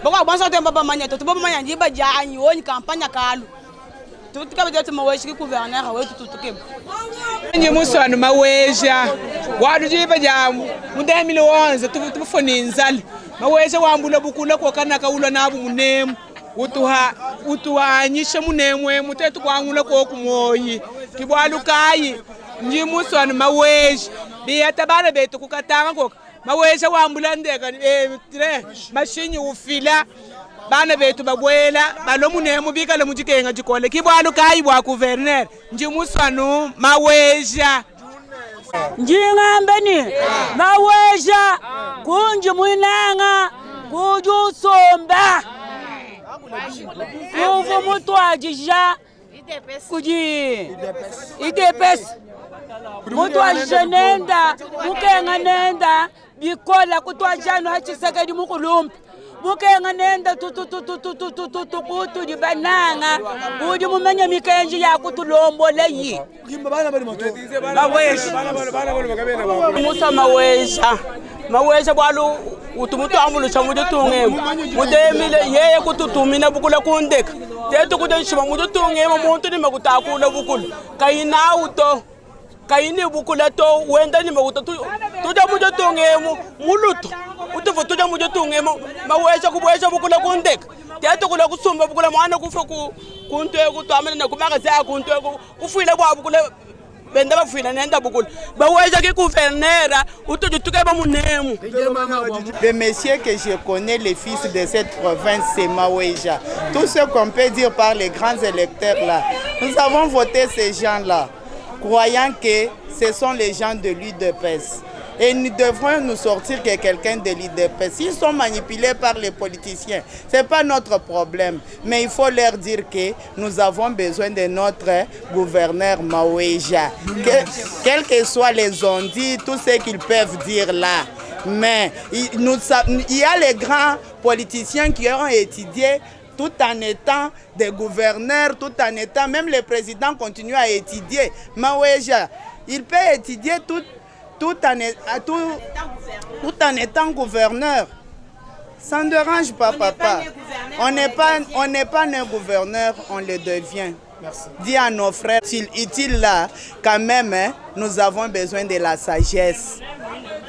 boko banso temba ba manya to baba manya ndiba janyi woni campagne kalu tukeba tetu maweja ki gouverneur wetu tukeba nyi muswana maweja wadu jiba jamu mu 2011 tufuni nzali maweja wambula bukula ko kana kaula nabu munemu utuhanyishe munemwe mutetu kwangula ko kumoyi kibwalukayi nji muswana maweja biyata bana betu kukatanga ko maweja wambula ndeka mashinyi ufila bana betu babwela balo munemu bikala mujikenga jikole kibwalukayi bwa gouverneur nji muswana maweja njingambeni maweja kunji mwinanga kujusomba kuvu mutwajija kuji idepes mutwajija nenda mukenga nenda bikola kutwajano hachisekedi mukulumbi mukenga nenda kutu dibananga kuji mumenya mikenji ya kutulomboleyi musa maweja bwalu utumutu amulucha mujutunge mudemile yeye kututumina bukula kundeka tetu kudenshima mujutunge muntu ni makutakula bukula kaina uto kaini bukula to wenda ni makuta tuja mujutunge muluto utufu tuja mujutunge maweja kubweja bukula kundeka tetu kula kusumba bukula mwana kufa kuntwe kutamana na kumaka za kuntwe kufuila kwa bukula benda bafina nenda bukula baweja ki gouverneur utujutuke ba munemu. Le monsieur que je connais, les fils de cette province, c'est Maweja. Tout ce qu'on peut dire par les grands électeurs là, nous avons voté ces gens-là, croyant que ce sont les gens de l'UDPS. Et nous devrons nous sortir que quelqu'un de l'UDPS. Ils sont manipulés par les politiciens. Ce n'est pas notre problème. Mais il faut leur dire que nous avons besoin de notre gouverneur Maweja. Quels que soient les ondits, tout ce qu'ils peuvent dire là. Mais il y a les grands politiciens qui ont étudié tout en étant des gouverneurs, tout en étant, même les présidents continuent à étudier. Maweja, il peut étudier tout en étant gouverneur. Ça ne dérange pas, papa. On n'est pas un gouverneur, on le devient. Merci. Dis à nos frères, utiles là, quand même, hein, nous avons besoin de la sagesse.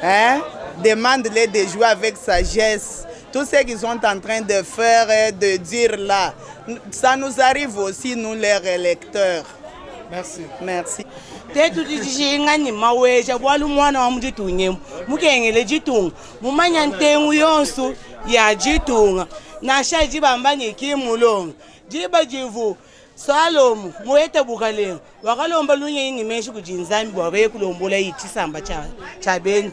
Hein? Demande-les de jouer avec sagesse. Tout ce qu'ils sont en train de faire, de dire là, ça nous arrive aussi, nous les électeurs. Merci. Merci. Tetu dijinga ni maweja bwalu mwana wa mujitunye mukengele jitunga mumanya ntengu yonsu ya jitunga na shaji bambanye kimulonga jiba jivu Salomu muete bukale wakalomba lunye ni meshi kujinzambi bwabe kulombola yichisamba cha beni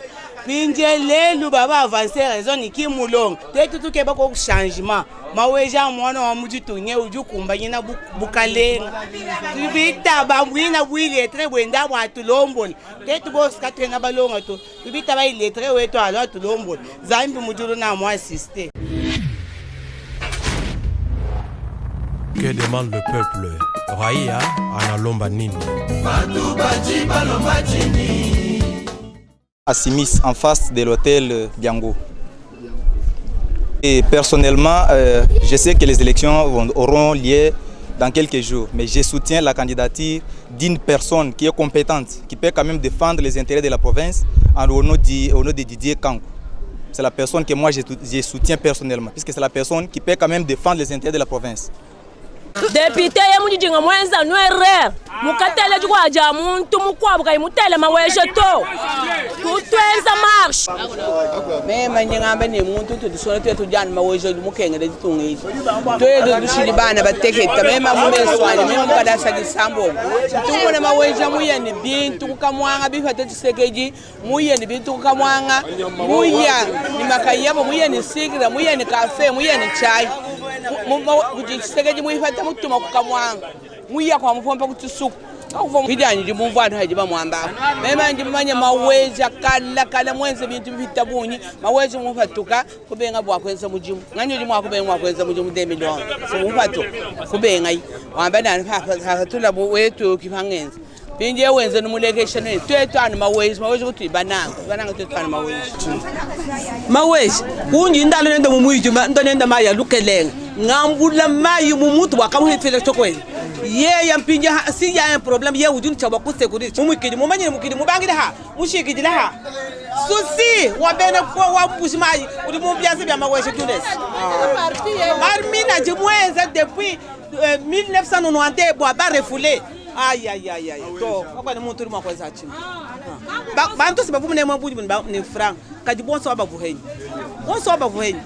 binje lelu baba avancer raison ni kimulonga tetu tukeba ko changement maweja mwana wa mujitunye ujukumba nyina bukalenga bibita bambwina bwile tre bwenda bwa tulombola tetu bos katrenga balonga to bibita ba ile tre weto alo tulombola zambi mujulu na mo assister. Que demande le peuple? Raïa analomba nini? À Simis, en face de l'hôtel Biango. Et personnellement, je sais que les élections auront lieu dans quelques jours, mais je soutiens la candidature d'une personne qui est compétente, qui peut quand même défendre les intérêts de la province au nom de Didier Kankou. c'est la personne que moi je soutiens personnellement, puisque c'est la personne qui peut quand même défendre les intérêts de la province. Député ya mujinga mwenza noerre mukatele jikwa ja muntu mukwabuka imutele maweshe to tutwenza marche mema nyingamba ne muntu tudisona tetu jan maweshe mukengele ditungi twedo dushili bana bateketa mema mumeswani mema kadasa gisambo tumone maweshe muyene bintu kukamwanga bifata tisekeji muyene bintu kukamwanga muya ni makayabo muyene sigira muyene cafe muyene chai kujisekeji muifata mutuma kukamwanga muya kwa mfompa kutisuku kidani jibumvana haje bamwamba mema njimanya maweja kala mwenze bintu bitabunyi maweja mufatuka kubenga bwa kwenza mujimu nganyo limwa kubenga kwenza mujimu 2 million so mufatu kubenga wamba nani pha tula wetu kifangenza binje wenze numulekeshane twetwana maweja kuti bananga twetwana maweja kunji ndalo nenda mumuyijuma ndonenda maya lukelenga ngambula mayi mumutu wakamuhitele chokweni ye yampinja si ya un problème ye udun chaba ku sécurité mumukidi mumanye mukidi mubangida ha mushikidi la ha souci wa bena ko wa bushmayi udi mumbiase bya maweshe tunes marmina jimweza depuis 1990 bo ba refoulé aïe to kwa ni muntu mwa kweza chini bantu sibavumu ne mwabuji ni franc kadi bonso abavuhenyi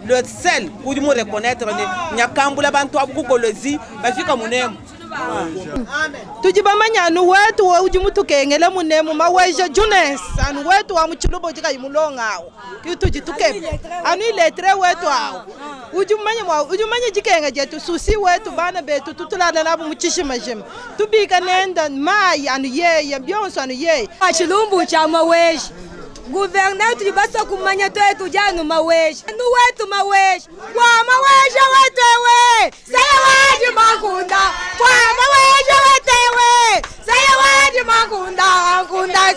le sel udi mu reconnaître ne nyakambula bantu abukolozi bafika munemo tujibamanya anu wetu ujimutu kengele munemu maweja junes anu wetu wa muchilubo jika imulongawo kitujituke anu iletre wetu awo ujumanya jikenga jetu susi wetu bana betu tutulana nabo muchishimajima tubika nenda mai anu ye byonso anu ye achilumbu cha maweja gouverneur tulibasa kumanya twetu janu maweja anu wetu maweja wa maweja wetewe saya waji makunda wa maweja wetewe saya waji makunda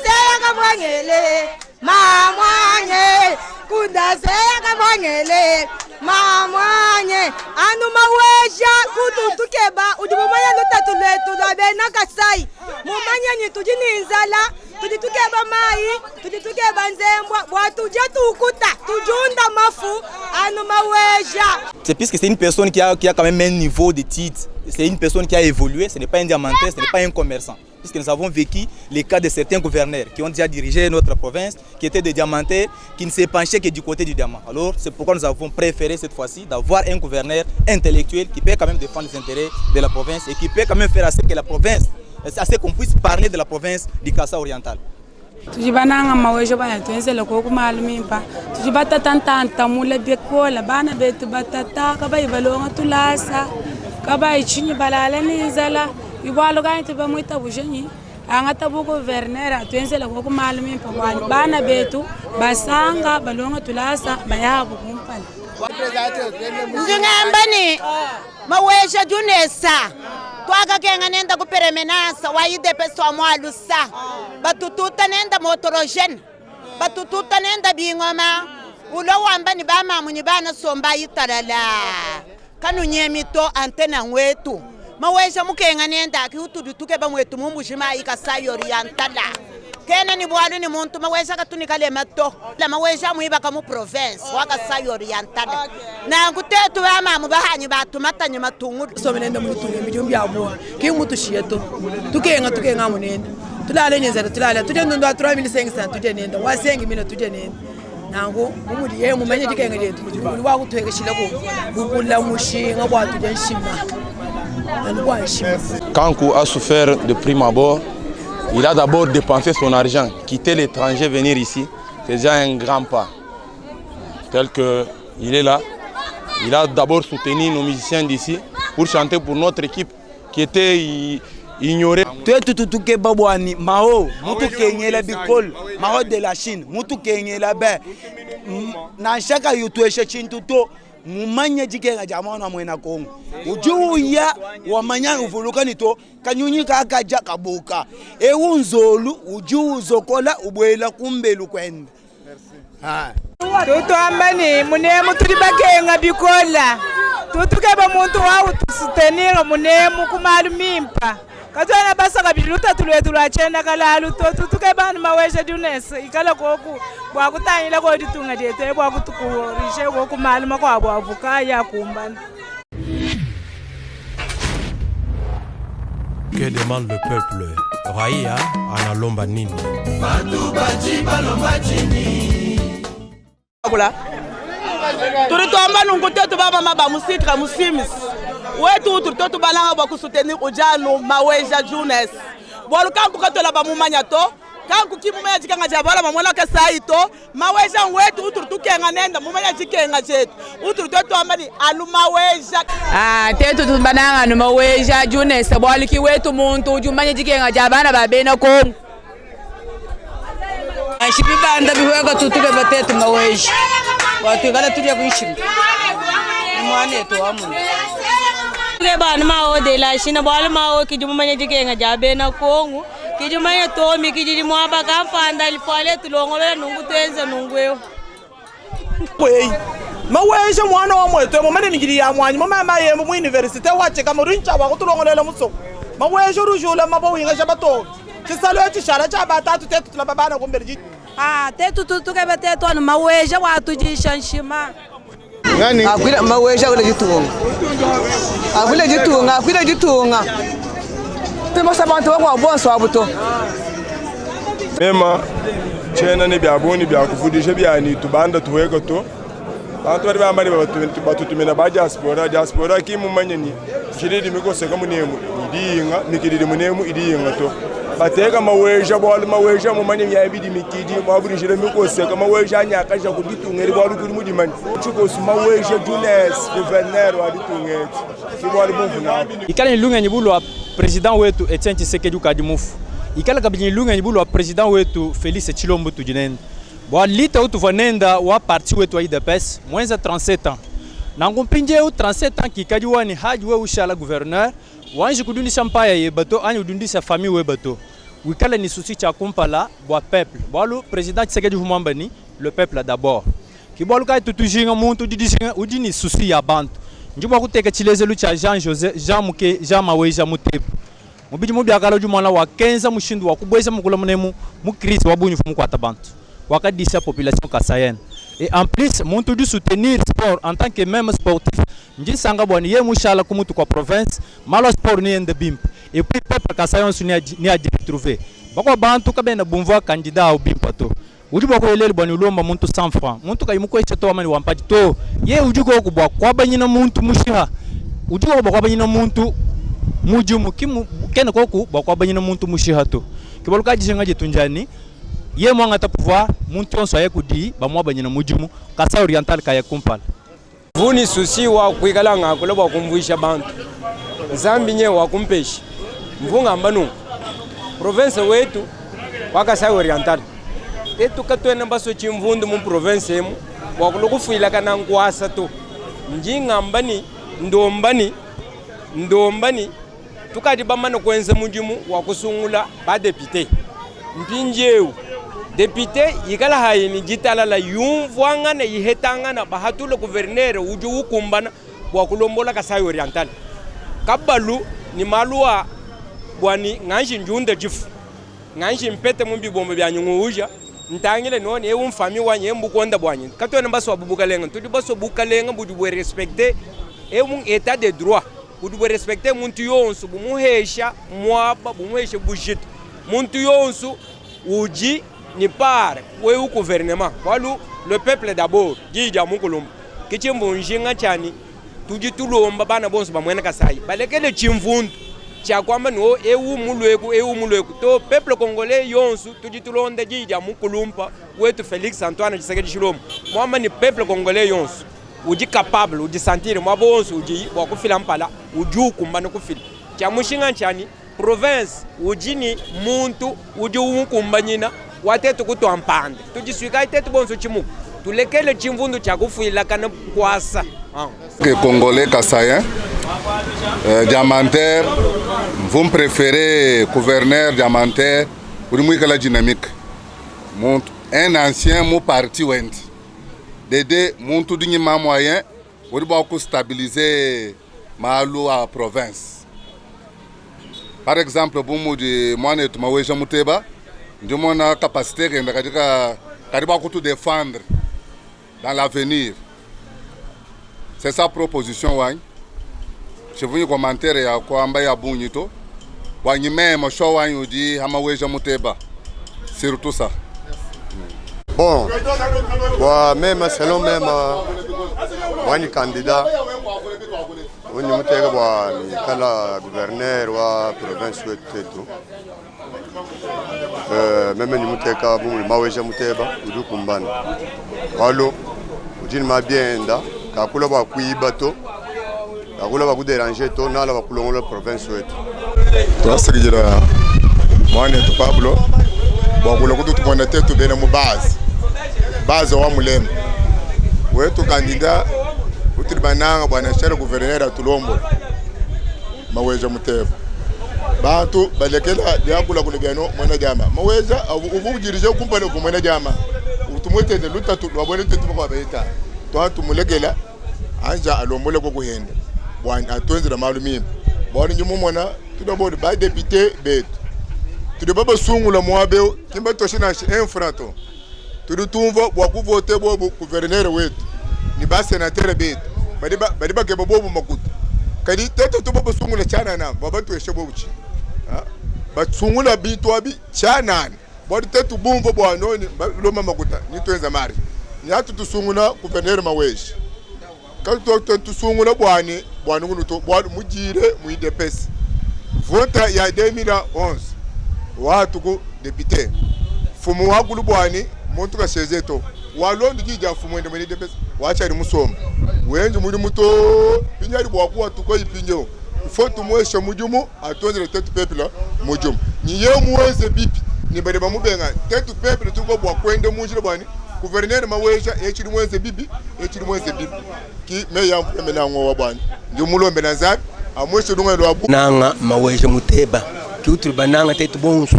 saya kamwangele mamwanye kunda saya kamwangele mamwanye anu maweja kututukeba udumanya lutatu letu lwabena kasai mumanya nyitujininzala tuditukeba mai tuditukeba nzembwa bwatuje tukuta tujunda mafu anu maweja. C'est puisque c'est une personne qui a quand même un niveau de titre, c'est une personne qui a évolué, ce n'est pas un diamantaire, ce n'est pas un commerçant. Puisque nous avons vécu les cas de certains gouverneurs qui ont déjà dirigé notre province, qui étaient des diamantaires, qui ne se penchaient que du côté du diamant. Alors c'est pourquoi nous avons préféré cette fois-ci d'avoir un gouverneur intellectuel qui peut quand même défendre les intérêts de la province et qui peut quand même faire assez que la province, assez qu'on puisse parler de la province du Kassa oriental. Tujibananga mawejo bana twenzele ko kumalumimpa tujibata tantanta mule bekola bana betu batata kaba ibalonga tulasa kaba ichinyi balala nizala ibalo ganti bamuita bujenyi angata bu gouverneur twenzele ko kumalumimpa bana betu basanga balonga tulasa bayabu kumpala Nzingambani maweja junesa twaka kenga nenda kuperemenasa waidepeso amwalusa batututa nenda motorogene batututa nenda bingoma ulo wambani bama munyi bana somba yitalala kanu nyemito antena wetu maweja mukenga nenda kiutudutuke bamwetu mumbushima ikasayo orientala kena ni bwalu ni muntu maweja katunikale mato la maweja muiba mu province wakasayo orientala na ngutetu bama mubahanyi batumatanye matungu so menenda mutunge mijumbi abo kimutu shieto tukenga munenda tulale nyenzera tulale tujendo ndo 3500 tujenenda wasengi mina tujenenda nango umudi ye mumanye dikenga letu uli wa kutwekeshila ko bukula mushinga bwa tujenshima Kankou a souffert de prime abord. Il a d'abord dépensé son argent, quitter l'étranger, venir ici, c'est déjà un grand pas. Tel qu'il est là, il a d'abord soutenu nos musiciens d'ici pour chanter pour notre équipe qui était ignorée. Tutuke babwani mao mutu kenyela bikol mao de la Chine mutu kenyela be na shaka yutueshe chintuto mumanya jikenga jamana mwena Kongo ujuya wamanya uvulukani to kanyunyi kakaja kabuka eunzolu ujuzo kola ubwela kumbelu kwenda. Tutu ambani munemu tulibakenga bikola tutukeba muntu wau tusutenira munemu kumalu mimpa katwana basa kabiluta tulwetu lwachenda kalalu tutukeba maweja Junes ikala koku bwakutanyila ko ditunga dete bwakutukurishe ko kumalu makwa bwavuka ya kumbana. Que demande le peuple? Raia analomba nini? Turitomba nungu tetu baba maba musitra musimis. Wetu turitotu balanga ba kusutenir ujano maweja Junes. Bolu kanku katola ba mumanya to. Kanku kimumanya jikanga jabala mamwela ka saito. Maweja wetu uturtukenga nenda mumanya jikenga jetu. Uturitotu ambani alu maweja. Tetu tubananga no maweja Junes. Bolu ki wetu muntu ujumanya jikenga jabana babena kongo. Shibibanda biweka tutuke batetu maweja. Watu gala tulia kuishi. Mwane to amu. Ke ban mao de la shina bal mao ki jumanya jikenga jabe na kongo. Ki jumanya to mi ki jiri mwaba ka fanda ilfale tulongole nungu tenze nungweo. Wei. Maweja mwana wa mweto mo mane migiri ya mwanyi mama ye mu university wache kama rincha wa kutulongolela muso. Maweja rujula mabo winga shabato. Kisalo ya chishara cha batatu tetu tulababana kumberji. Tetu tutuke batetu anu maweja watu jishanshima. Ngani? Akwila maweja ule jitunga. Akwila jitunga. Temo sabantu wa bonso abuto. Mema chena ne byaboni byakuvudisha byani tubanda tuweka to. Bantu bari bambali batutumena ba diaspora kimu manyeni. Kiridi mikose kamunemu idinga mikiridi munemu idinga to. Bateka maweja bwali maweja mu manye byabidi mikidi mwaburishire mikose kama maweja nyakasha kuditungeri bwali kuri mudimani chuko su maweja Junes gouverneur wa ditungeti kibwali muvuna ikala ilunga nyibulo wa president wetu Etienne Tshisekedi Kadimufu ikala kabini ilunga nyibulo wa president wetu Félix Tshilombo Tujinenda bwali lita utuvanenda wa parti wetu wa IDPS mwenza 37 ans nangumpinje u 37 ans kikadi wani haji we ushala gouverneur wanji kudundisha mpaya yebato anyi kudundisha famille webato wikala ni souci cha kumpala bwa peuple bwalu president Tshisekedi humamba ni le peuple d'abord kibwalu kai tutujinga muntu didishinga udini souci ya bantu njibwa kuteka chilezelu cha Jean Maweja Mutepu mubiji mubi akala jumala wa 15 mushindu wa kubweza mukula munemu mu crise wabunyu fumu kwa tabantu wakadisha population kasayenne et en plus muntu du soutenir sport en tant que même sportif nji sanga bwani ye mushala kumutu kwa province malo sport ni ende bimp et puis peuple kasayon suni ni a retrouver bako bantu kabena bumva candidat au bimpa to ujuba ko elele bwani ulomba muntu 100 francs muntu kayimuko echeto amani wampaji to ye ujuko kubwa kwa banyina muntu mushiha ujuko kwa banyina muntu mujumu kimu kene koku kwa banyina muntu mushiha to kiboluka jishenga jetunjani ye mwanga ta pouvoir muntu onso ayekudi bamwa banyina mujumu kasa oriental kaya kumpala vuni susi wa kuikala ngakula bwa kumvuisha bantu zambi nye wa kumpeshi mvunga mbanu province wetu wakasa oriental etu katwena baso chimvundu mu province emu wakulukufuila kana ngwasa to njinga mbani ndombani tukati bamana kwenza mujumu wakusungula ba député mpinjeu député yikala hayini jitala la yumvwanga na yihetanga na bahatule gouverneur uju ukumbana bwa kulombola Kasai Oriental kabalu ni malua bwani nganji njunda jifu nganji mpete mumbi bombe bya nyunguja ntangile none e umfami wanye mbukonda bwanye katone baso abubukalenga tudi baso bukalenga budu bwe respecter e mun état de droit budu bwe respecter muntu yonsu bumuhesha mwaba bumuhesha bujit muntu yonsu uji ni par we u gouvernement walu le peuple d'abord jija mukulumba kichimbu njinga chani tuji tulomba bana bonso bamwena Kasai balekele chimvundu cha kwamba no eu mulweku to peuple congolais yonsu tuji tulonde jija mukulumba wetu Félix Antoine Tshisekedi Tshilombo mwamba ni peuple congolais yonsu uji capable uji sentir mwa bonso uji wa kufila mpala uju kumbana kufila cha mushinga chani province ujini muntu uji ukumbanyina watetu kutwa mpande tujiswika itetu bonso chimuku tulekele chimvundu cha kufuila kana kwasa que congolais kasayen diamantaire vous me préférez gouverneur diamantaire pour moi que la dynamique un ancien mon parti went dede muntu dinyi ma moyen uri ba ku stabiliser malu a province. Par exemple, bumu di mwana etu Maweja Muteba, ndio mona capacité kenda katika kariba kutu défendre dans l'avenir. C'est sa proposition wany. Je vous commentaire ya kwamba ya bunyito. Wany même show wany udi Maweja Muteba. Surtout ça. Bon, même selon même wany candidat wany Muteba wa kala gouverneur wa province wetu. Même ni Muteka bumu Maweja Muteba udu kumbana. Walo ujini mabienda kakula ba kuiba to kakula ba kudéranger to nala ba kulongola province wetu. Twasigira mwana to Pablo bakula kutu tubona tetu bena mu base wa mulema wetu candidat utiribananga bwana shere gouverneur atulombo Maweja Muteba bantu balekela yakula kulebyano mwana jama Maweja ubujirije kumpale ku mwana jama utumwete de lutatu wabone tetu kwa beta to tumulekela anja alombole ko kuhenda bwana atwenzira malumimi bwana nyumu mwana tudobodi ba député betu tudobaba sungula mwabe kimba toshina infrato tudutumva bwa kuvote bobu gouverneur wetu ni ba sénateur betu badiba ke bobu makuta kadi tetu tubaba sungula chana na baba tueshe bobuchi batsungula bitu abi chana bodi tetu bumvo bwana loma makuta ni twenza mari ni atu tusungula gouverneur Maweja quand tu sungula bwana ngunuto bwana mujire mu IDPS vote ya 2011 watu ku député fumu wakulu bwana muntu ka chezeto walondo jija fumu ende mu IDPS wacha ri musoma wenje muri muto pinyari bwakuwa tuko ipinyo foto mweshe mujumu atonzere tetu pepla mujumu ni ye muweze bipi ni bade bamubenga tetu pepla tuko bwakwende munjire bwana gouverneur Maweja echiri mwenze bibi ki meya mpemena ngo bwana ndio mulombe na zabi amweshe dunga lo abu nanga Maweja Muteba ki utri bananga tetu bonsu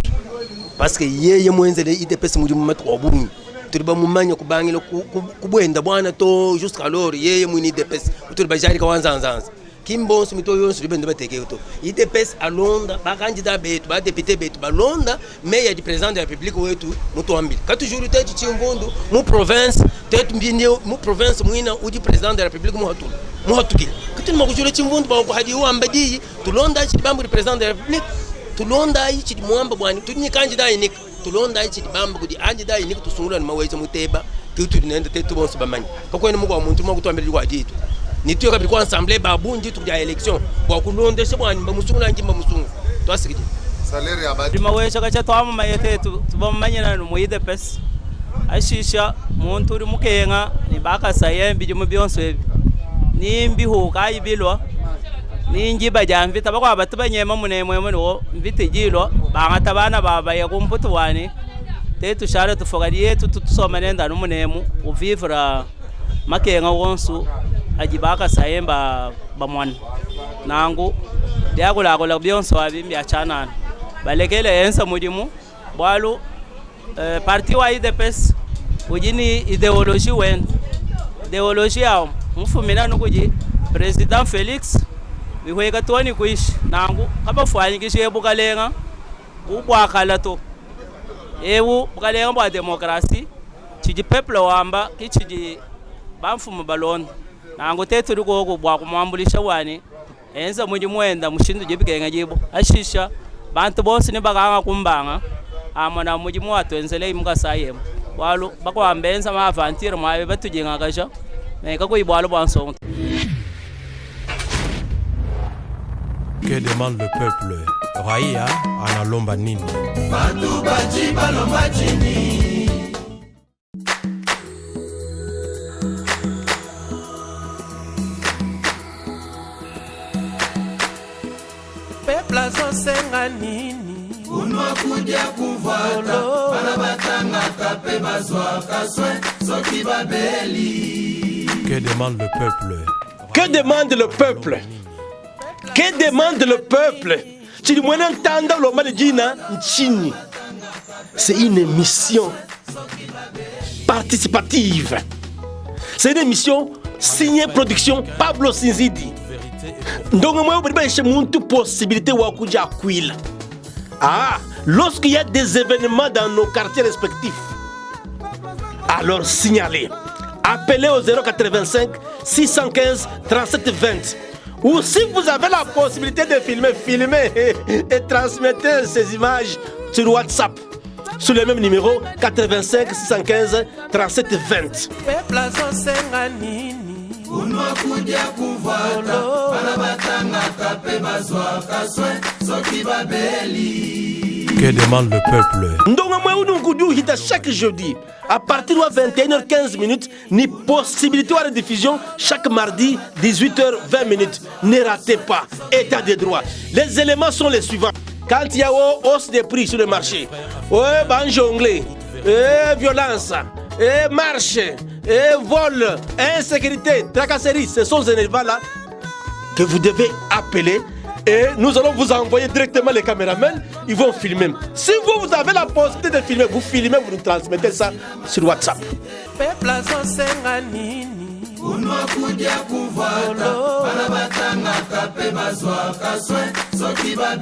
parce que yeye mwenze de IDPS mujumu matu obunyi turiba mumanya kubangila kubwenda bwana to jusqu'alors yeye mu IDPS utri bajari ka wanzanzanza kimbonso mito yonso libende bateke to IDPS alonda ba candidat betu ba député betu balonda meya di président de la République wetu muto ambili ka toujours tetu chimbondo mu province tetu mbindi mu province muina udi président de la République mu hatuki kitu makujura chimbondo ba ko hadi uambadi tulonda chibambu di président de la République tulonda ichi di muamba bwana tudni candidat inik tulonda ichi di bambu kudi candidat inik tusungula ni Maweja Muteba kitu dinenda tetu bonso bamanya kako ni muko muntu mu kutwambeli kwa ditu ni tuyo kabili kwa assemblée babunji tukuja election bwa kulondesha bwana bamusungula njimba musungu twasikije salaire ya badi Maweja kacha twama mayetetu tubamanyana no IDPS ashisha muntu uri mukenga ni baka sayembi jumu byonso ebi nimbi huka ibilwa ningi bajamvita bakwa batubanyema munemwe no mbitegilwa bangata bana baba yakumputu wani tetu share tufogaliye tutusoma nenda no munemu uvivra makenga wonsu ajibaka sayemba bamwana nangu yakulakola byonso abimbi achanana balekele ensa mudimu bwalu parti wa IDPS ujini ideologie wen ideologie yao mfumina nukuji president Felix bihweka toni kuishi nangu kaba fwanyikishe bukalenga ubwakala to ewu bukalenga bwa demokrasi chiji peuple wamba kichiji bamfumu balonda nangu tetu riko bwa kumwambulisha wani enza muji mwenda mushindu jibikenga jibo ashisha bantu bose nibaganga kumbanga amana muji mwato enzele imuka sayemo walu bakwambenza ma aventure mwabe batujenga kasha meka ko ibwalo bwansonga. Que demande le peuple? Raia analomba nini? Batu baji balomba chini. Pepla zosenga nini? Unwa kuja kuvata bana batanga tape bazwa kaswe soki babeli. Que demande le peuple? Que demande le peuple? Que demande le peuple? C'est une mission participative. C'est une mission signé production Pablo Sinzidi. Donc moi j'ai une possibilité de kuila. Ah, lorsqu'il y a des événements dans nos quartiers respectifs, alors signalez. Appelez au 085 615 37 20. Ou si vous avez la possibilité de filmer, filmez et transmettez ces images sur WhatsApp. Sur le même numéro 85 615 37 20. Que demande le peuple? Donc, chaque jeudi, à partir de 21h15, ni possibilité de diffusion chaque mardi, 18h20. Ne ratez pas. État de droit. Les éléments sont les suivants. Quand il y a hausse des prix sur le marché, jonglé, violence, marche, vol, insécurité, tracasserie, ce sont ces éléments-là que vous devez appeler. Et nous allons vous envoyer directement les caméramans, ils vont filmer. Si vous avez la possibilité de filmer, vous filmez, vous nous transmettez ça sur WhatsApp. Kudia